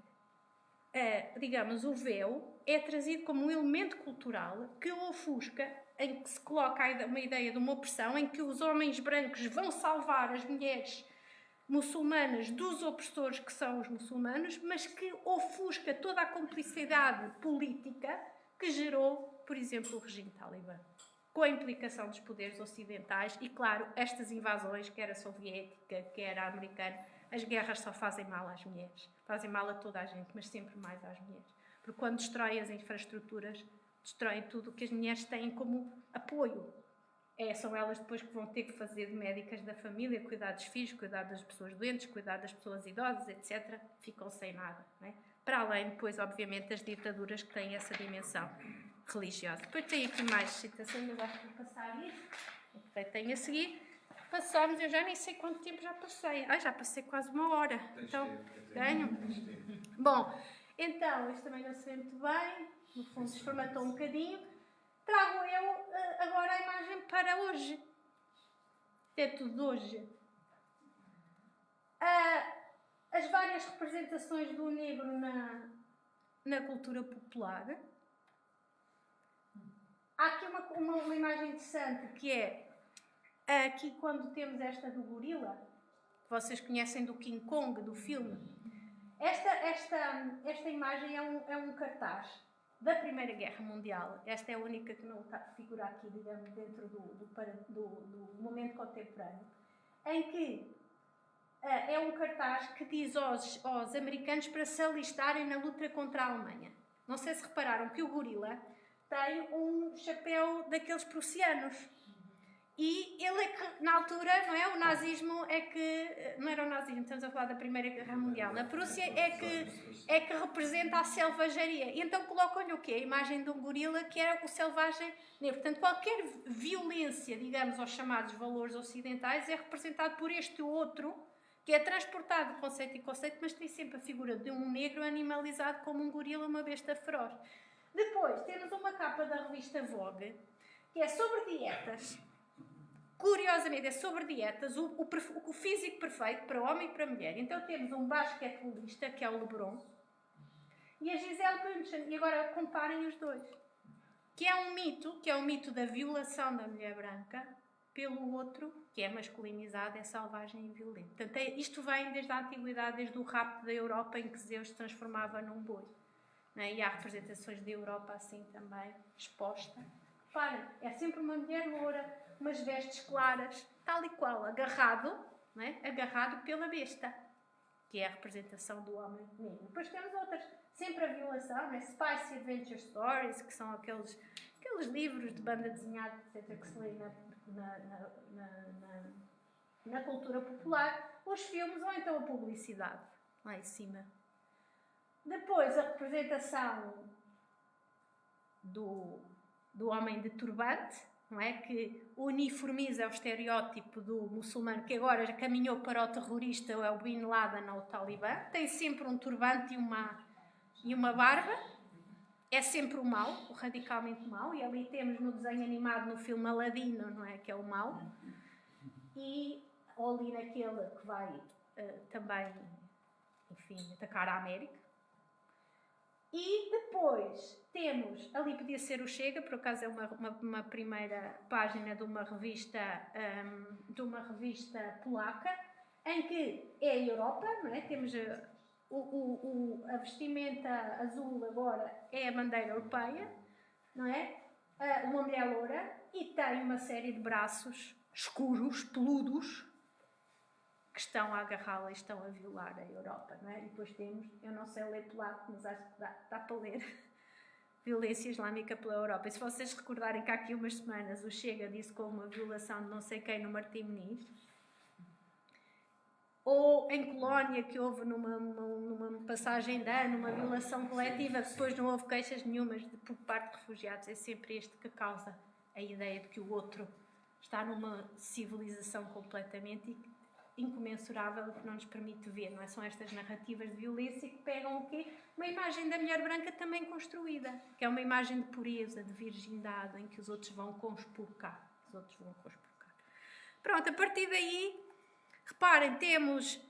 digamos, o véu é trazido como um elemento cultural que ofusca, em que se coloca uma ideia de uma opressão, em que os homens brancos vão salvar as mulheres muçulmanas dos opressores que são os muçulmanos, mas que ofusca toda a complicidade política que gerou, por exemplo, o regime talibã. com a implicação dos poderes ocidentais e, claro, estas invasões, quer a soviética, quer a americana, as guerras só fazem mal às mulheres. Fazem mal a toda a gente, mas sempre mais às mulheres. Porque quando destroem as infraestruturas, destroem tudo o que as mulheres têm como apoio. São elas depois que vão ter que fazer de médicas da família, cuidar dos filhos, cuidar das pessoas doentes, cuidar das pessoas idosas, etc. Ficam sem nada, não é? Para além, depois, obviamente, das ditaduras que têm essa dimensão religiosa. Depois tem aqui mais citações, mas acho que vou passar isso. Portanto, tenho a seguir. Passamos, eu já nem sei quanto tempo já passei. Já passei quase 1 hora. Então, tenho. Bom, então, isto também não sei muito bem. No fundo, se formatou um bocadinho. Trago eu agora a imagem para hoje. É tudo de hoje. As várias representações do negro na cultura popular. Há aqui uma imagem interessante que é aqui quando temos esta do gorila, que vocês conhecem do King Kong, do filme. Esta imagem é um cartaz da Primeira Guerra Mundial. Esta é a única que não figura aqui, digamos, dentro do momento contemporâneo, em que é um cartaz que diz aos americanos para se alistarem na luta contra a Alemanha. Não sei se repararam que o gorila tem um chapéu daqueles prussianos. E ele é que, na altura, não é? O nazismo é que... Não era o nazismo, estamos a falar da Primeira Guerra Mundial. A Prússia é que representa a selvageria. E então colocam-lhe o quê? A imagem de um gorila que era o selvagem negro. Portanto, qualquer violência, digamos, aos chamados valores ocidentais é representado por este outro, que é transportado de conceito em conceito, mas tem sempre a figura de um negro animalizado como um gorila, uma besta feroz. Depois, temos uma capa da revista Vogue, que é sobre dietas. Curiosamente, é sobre dietas, o físico perfeito para homem e para mulher. Então temos um basquetebolista, que é o LeBron, e a Gisele Bündchen. E agora comparem os dois. Que é um mito da violação da mulher branca pelo outro, que é masculinizado, é selvagem e violento. Portanto, isto vem desde a antiguidade, desde o rapto da Europa, em que Zeus se transformava num boi. Né? E há representações da Europa assim também, exposta. Reparem, é sempre uma mulher loura, umas vestes claras, tal e qual, agarrado, né? Agarrado pela besta, que é a representação do homem negro. Depois temos outras, sempre a violação, né? Spicy Adventure Stories, que são aqueles livros de banda desenhada, etc., que se lê na cultura popular, os filmes ou então a publicidade, lá em cima. Depois, a representação do homem de turbante, não é? Que uniformiza o estereótipo do muçulmano que agora já caminhou para o terrorista, é o Bin Laden ou o Talibã. Tem sempre um turbante e uma barba. É sempre o mau, o radicalmente mau. E ali temos no desenho animado, no filme Aladino, não é? Que é o mau. E ou ali naquele que vai também, enfim, atacar a América. E depois temos, ali podia ser o Chega, por acaso é uma primeira página de uma revista polaca, em que é a Europa, não é? Temos a vestimenta azul agora é a bandeira europeia, não é? Uma mulher loura e tem uma série de braços escuros, peludos, que estão a agarrá-la e estão a violar a Europa, não é? E depois temos, eu não sei ler polaco, mas acho que dá para ler, violência islâmica pela Europa. E se vocês recordarem que há aqui umas semanas o Chega disse como uma violação de não sei quem no Martim Moniz, ou em Colónia, que houve numa passagem de ano, uma violação coletiva, que depois não houve queixas nenhumas por parte de refugiados. É sempre este que causa a ideia de que o outro está numa civilização completamente incomensurável, que não nos permite ver, não é? São estas narrativas de violência que pegam o quê? Uma imagem da mulher branca também construída, que é uma imagem de pureza, de virgindade, em que os outros vão conspurcar. Pronto, a partir daí, reparem, temos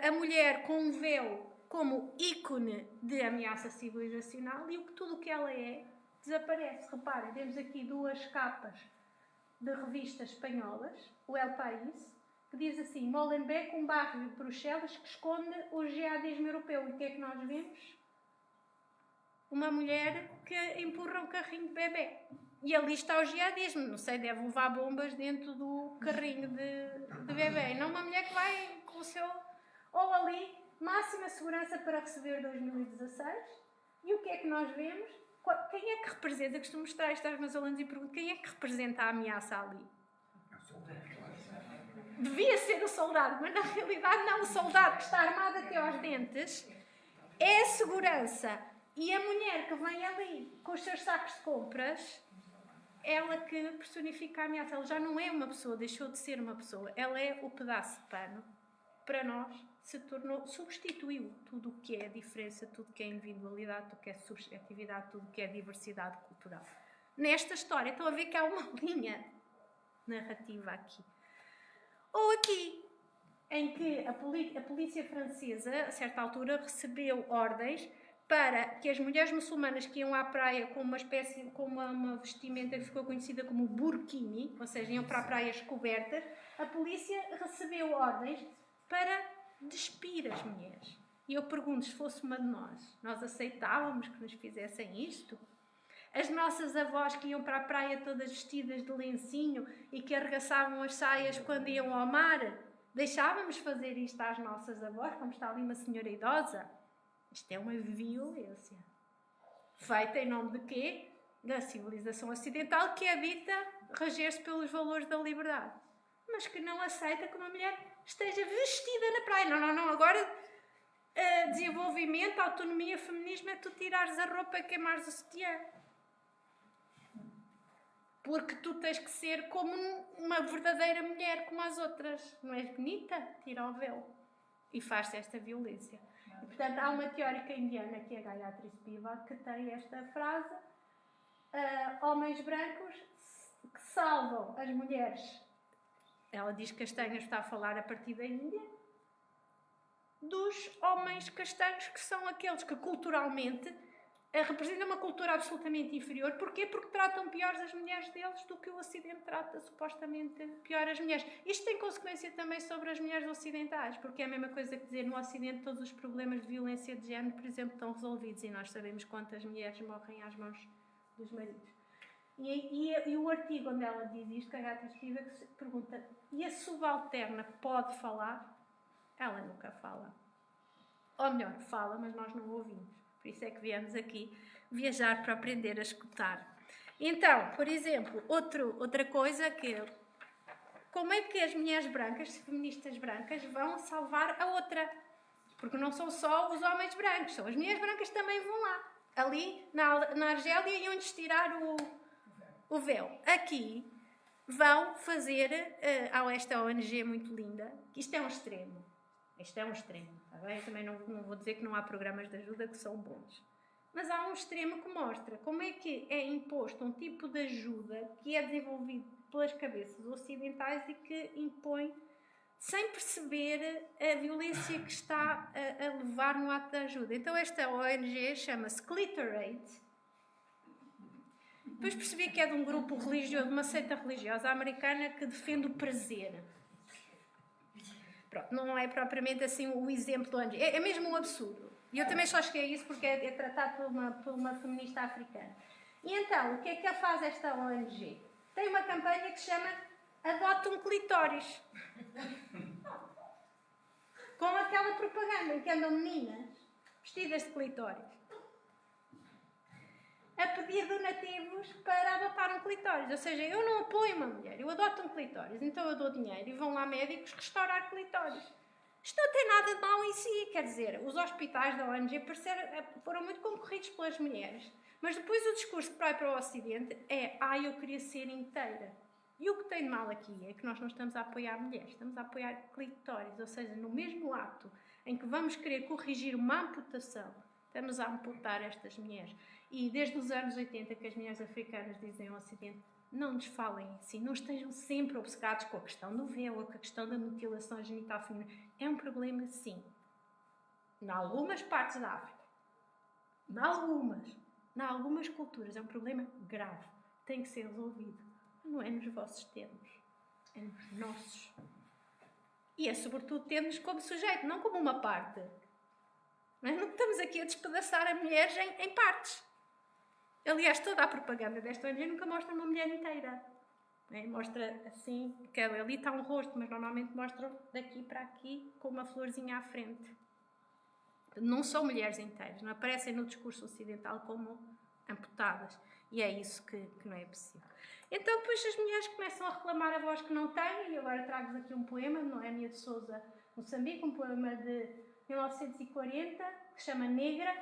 a mulher com um véu como ícone de ameaça civilizacional e tudo o que ela é desaparece. Reparem, temos aqui 2 capas de revistas espanholas, o El País, que diz assim, Molenbeek, um bairro de Bruxelas que esconde o jihadismo europeu. E o que é que nós vemos? Uma mulher que empurra um carrinho de bebê. E ali está o jihadismo. Não sei, deve levar bombas dentro do carrinho de bebê. Não uma mulher que vai com o seu... Ou ali, máxima segurança para receber 2016. E o que é que nós vemos? Quem é que representa? Eu costumo mostrar isto aos meus alunos e pergunto quem é que representa a ameaça ali? Devia ser o soldado, mas na realidade não. O soldado que está armado até aos dentes é a segurança. E a mulher que vem ali com os seus sacos de compras, ela que personifica a ameaça. Ela já não é uma pessoa, deixou de ser uma pessoa. Ela é o pedaço de pano. Para nós, substituiu tudo o que é diferença, tudo o que é individualidade, tudo o que é subjetividade, tudo o que é diversidade cultural. Nesta história, estão a ver que há uma linha narrativa aqui. Ou aqui, em que a polícia francesa, a certa altura, recebeu ordens para que as mulheres muçulmanas que iam à praia com uma vestimenta que ficou conhecida como burkini, ou seja, iam para praias cobertas, a polícia recebeu ordens para despir as mulheres. E eu pergunto, se fosse uma de nós aceitávamos que nos fizessem isto? As nossas avós que iam para a praia todas vestidas de lencinho e que arregaçavam as saias quando iam ao mar, deixávamos fazer isto às nossas avós, como está ali uma senhora idosa? Isto é uma violência. Feita em nome de quê? Da civilização ocidental, que é dita reger-se pelos valores da liberdade. Mas que não aceita que uma mulher esteja vestida na praia. Não. Agora, desenvolvimento, autonomia, feminismo é tu tirares a roupa e queimares o sutiã. Porque tu tens que ser como uma verdadeira mulher, como as outras. Não és bonita? Tira o véu. E faz-se esta violência. E, portanto, há uma teórica indiana, que é a Gayatri Spivak, que tem esta frase: homens brancos que salvam as mulheres, ela diz castanhas, está a falar a partir da Índia, dos homens castanhos, que são aqueles que culturalmente representam uma cultura absolutamente inferior. Porquê? Porque tratam piores as mulheres deles do que o Ocidente trata supostamente pior as mulheres. Isto tem consequência também sobre as mulheres ocidentais, porque é a mesma coisa que dizer no Ocidente todos os problemas de violência de género, por exemplo, estão resolvidos, e nós sabemos quantas mulheres morrem às mãos dos maridos. E o artigo onde ela diz isto, que a Gata Estiva, que se pergunta: e a subalterna pode falar? Ela nunca fala. Ou melhor, fala, mas nós não ouvimos. Por isso é que viemos aqui viajar para aprender a escutar. Então, por exemplo, outra coisa que... Como é que as mulheres brancas, feministas brancas, vão salvar a outra? Porque não são só os homens brancos, são as mulheres brancas que também vão lá. Ali, na Argélia, iam-lhes tirar o véu. Aqui vão fazer... há esta ONG muito linda, que isto é um extremo. Isto é um extremo, está bem? Eu também não vou dizer que não há programas de ajuda que são bons. Mas há um extremo que mostra como é que é imposto um tipo de ajuda que é desenvolvido pelas cabeças ocidentais e que impõe, sem perceber a violência que está a levar no ato da ajuda. Então esta ONG chama-se Clitoraid. Depois percebi que é de um grupo religioso, de uma seita religiosa americana que defende o prazer. Pronto, não é propriamente assim o exemplo do ONG. É mesmo um absurdo. E eu também só cheguei a isso porque é tratado por uma feminista africana. E então, o que é que faz esta ONG? Tem uma campanha que se chama Adota um Clitóris. Com aquela propaganda em que andam meninas vestidas de clitóris a pedir donativos para adotar um clitóris. Ou seja, eu não apoio uma mulher, eu adoto um clitóris, então eu dou dinheiro e vão lá médicos restaurar clitóris. Isto não tem nada de mal em si, quer dizer, os hospitais da ONG foram muito concorridos pelas mulheres, mas depois o discurso que vai para o Ocidente é: eu queria ser inteira. E o que tem de mal aqui é que nós não estamos a apoiar mulheres, estamos a apoiar clitóris, ou seja, no mesmo ato em que vamos querer corrigir uma amputação, estamos a amputar estas mulheres. E desde os anos 80 que as mulheres africanas dizem ao Ocidente: não nos falem assim, não estejam sempre obcecados com a questão do véu ou com a questão da mutilação genital feminina. É um problema, sim. Em algumas partes da África, em algumas culturas, é um problema grave. Tem que ser resolvido. Não é nos vossos termos, é nos nossos. E é sobretudo termos como sujeito, não como uma parte. Mas não estamos aqui a despedaçar a mulheres em partes. Aliás, toda a propaganda desta ONG nunca mostra uma mulher inteira. Né? Mostra assim, que ali está um rosto, mas normalmente mostram daqui para aqui com uma florzinha à frente. Não são mulheres inteiras, não aparecem no discurso ocidental como amputadas. E é isso que não é possível. Então, depois as mulheres começam a reclamar a voz que não têm, e agora trago-vos aqui um poema de Noémia de Sousa, Moçambique, um poema de 1940, que se chama Negra,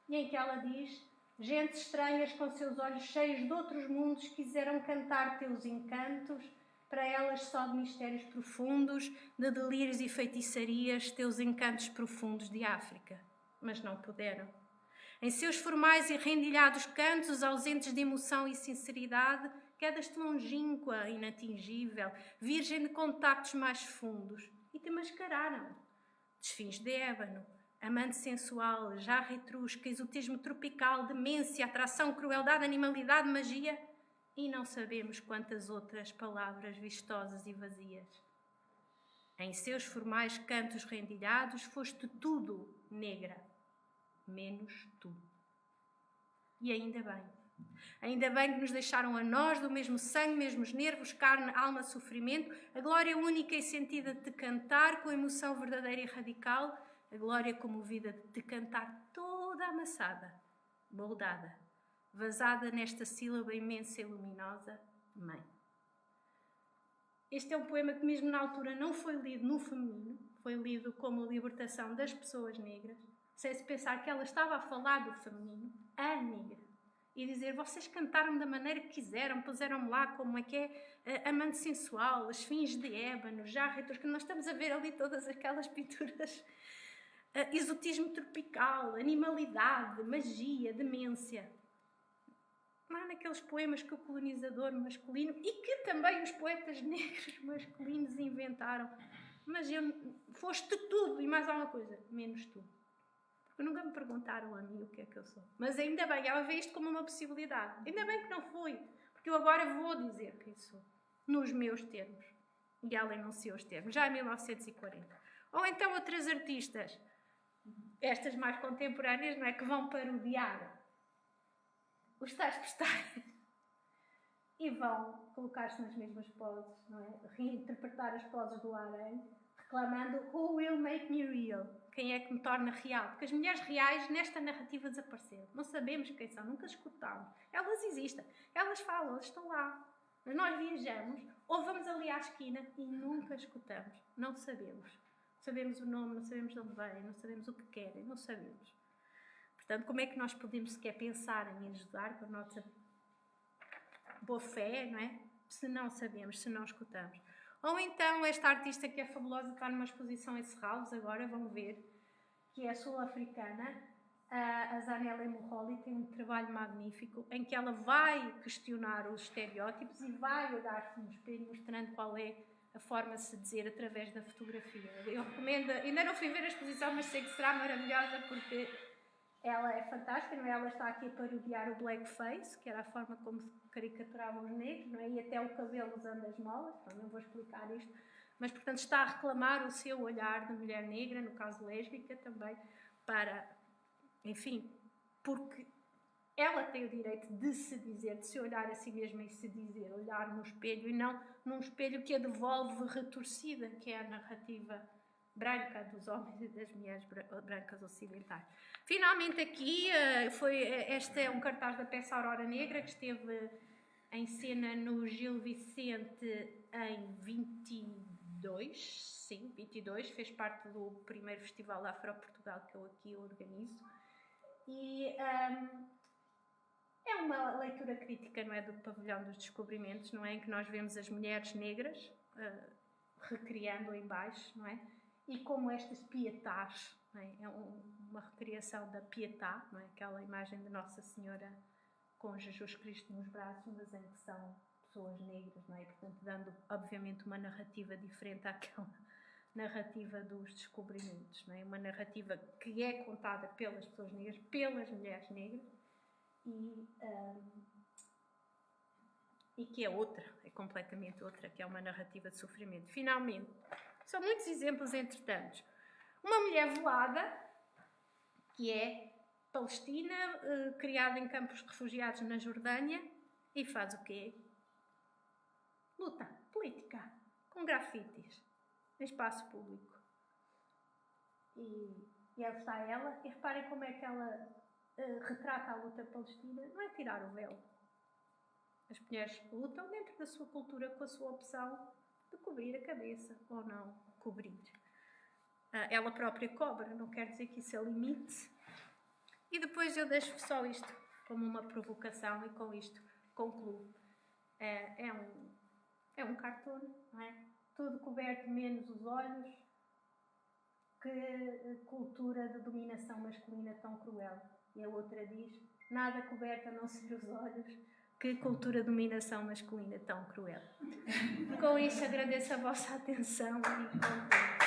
e em que ela diz: gentes estranhas com seus olhos cheios de outros mundos quiseram cantar teus encantos, para elas só de mistérios profundos, de delírios e feitiçarias, teus encantos profundos de África. Mas não puderam. Em seus formais e rendilhados cantos, ausentes de emoção e sinceridade, quedas-te longínqua, inatingível, virgem de contactos mais fundos, e te mascararam. Desfins de ébano, amante sensual, jarra etrusca, exotismo tropical, demência, atração, crueldade, animalidade, magia, e não sabemos quantas outras palavras vistosas e vazias. Em seus formais cantos rendilhados, foste tudo, negra, menos tu. E ainda bem. Ainda bem que nos deixaram a nós do mesmo sangue, mesmos nervos, carne, alma, sofrimento, a glória única e sentida de te cantar com emoção verdadeira e radical, a glória comovida de te cantar toda amassada, moldada, vazada nesta sílaba imensa e luminosa, mãe. Este é um poema que mesmo na altura não foi lido no feminino, foi lido como libertação das pessoas negras, sem se pensar que ela estava a falar do feminino, a negra, e dizer, vocês cantaram da maneira que quiseram, puseram-me lá como é que é amante sensual, as fins de ébano, jarretos, que nós estamos a ver ali todas aquelas pinturas, exotismo tropical, animalidade, magia, demência. Não há naqueles poemas que o colonizador masculino e que também os poetas negros masculinos inventaram. Mas foste tudo e mais alguma coisa, menos tu. Porque nunca me perguntaram a mim o que é que eu sou. Mas ainda bem, ela vê isto como uma possibilidade. Ainda bem que não fui, porque eu agora vou dizer quem sou, nos meus termos. E ela enunciou os termos, já em 1940. Ou então outras artistas, estas mais contemporâneas, não é, que vão parodiar os tais postais e vão colocar-se nas mesmas poses, não é? Reinterpretar as poses do Aranha, reclamando Who will make me real? Quem é que me torna real? Porque as mulheres reais nesta narrativa desapareceram. Não sabemos quem são, nunca as escutámos. Elas existem, elas falam, elas estão lá. Mas nós viajamos ou vamos ali à esquina e nunca escutamos. Não sabemos. Sabemos o nome, não sabemos de onde vêm, não sabemos o que querem, não sabemos. Portanto, como é que nós podemos sequer pensar em ajudar com a nossa boa fé, não é? Se não sabemos, se não escutamos. Ou então, esta artista que é fabulosa está numa exposição em Serralves, agora vão ver, que é sul-africana, a Zanele Muholi, tem um trabalho magnífico em que ela vai questionar os estereótipos e vai olhar-se no espelho mostrando qual é a forma de se dizer através da fotografia. Eu recomendo, ainda não fui ver a exposição, mas sei que será maravilhosa porque ela é fantástica, não é? Ela está aqui a parodiar o blackface, que era a forma como se caricaturavam os negros, não é? E até o cabelo usando as molas, não vou explicar isto, mas, portanto, está a reclamar o seu olhar de mulher negra, no caso lésbica também, para, enfim, porque ela tem o direito de se dizer, de se olhar a si mesma e se dizer, olhar no espelho e não num espelho que a devolve retorcida, que é a narrativa branca dos homens e das mulheres brancas ocidentais. Finalmente aqui, este é um cartaz da peça Aurora Negra, que esteve em cena no Gil Vicente em 22, fez parte do primeiro Festival Afro-Portugal que eu aqui organizo. E é uma leitura crítica, não é, do Pavilhão dos Descobrimentos, não é, em que nós vemos as mulheres negras recriando em baixo, não é? E como estas pietás, não é? É uma recriação da pietá, não é? Aquela imagem de Nossa Senhora com Jesus Cristo nos braços, mas em que são pessoas negras, não é? Portanto, dando, obviamente, uma narrativa diferente àquela narrativa dos descobrimentos, não é? Uma narrativa que é contada pelas pessoas negras, pelas mulheres negras, e que é outra, é completamente outra, que é uma narrativa de sofrimento. Finalmente, são muitos exemplos, entretanto. Uma mulher velada, que é palestina, criada em campos de refugiados na Jordânia, e faz o quê? Luta política, com grafites, em espaço público. E aí está ela, e reparem como é que ela retrata a luta palestina, não é tirar o véu. As mulheres lutam dentro da sua cultura com a sua opção de cobrir a cabeça ou não cobrir. Ela própria cobra, não quer dizer que isso é limite. E depois eu deixo só isto como uma provocação e com isto concluo. É um cartoon, não é? Tudo coberto menos os olhos. Que cultura de dominação masculina tão cruel. E a outra diz, nada coberto a não ser os olhos. Que cultura de dominação masculina tão cruel. Com isto agradeço a vossa atenção e concluo.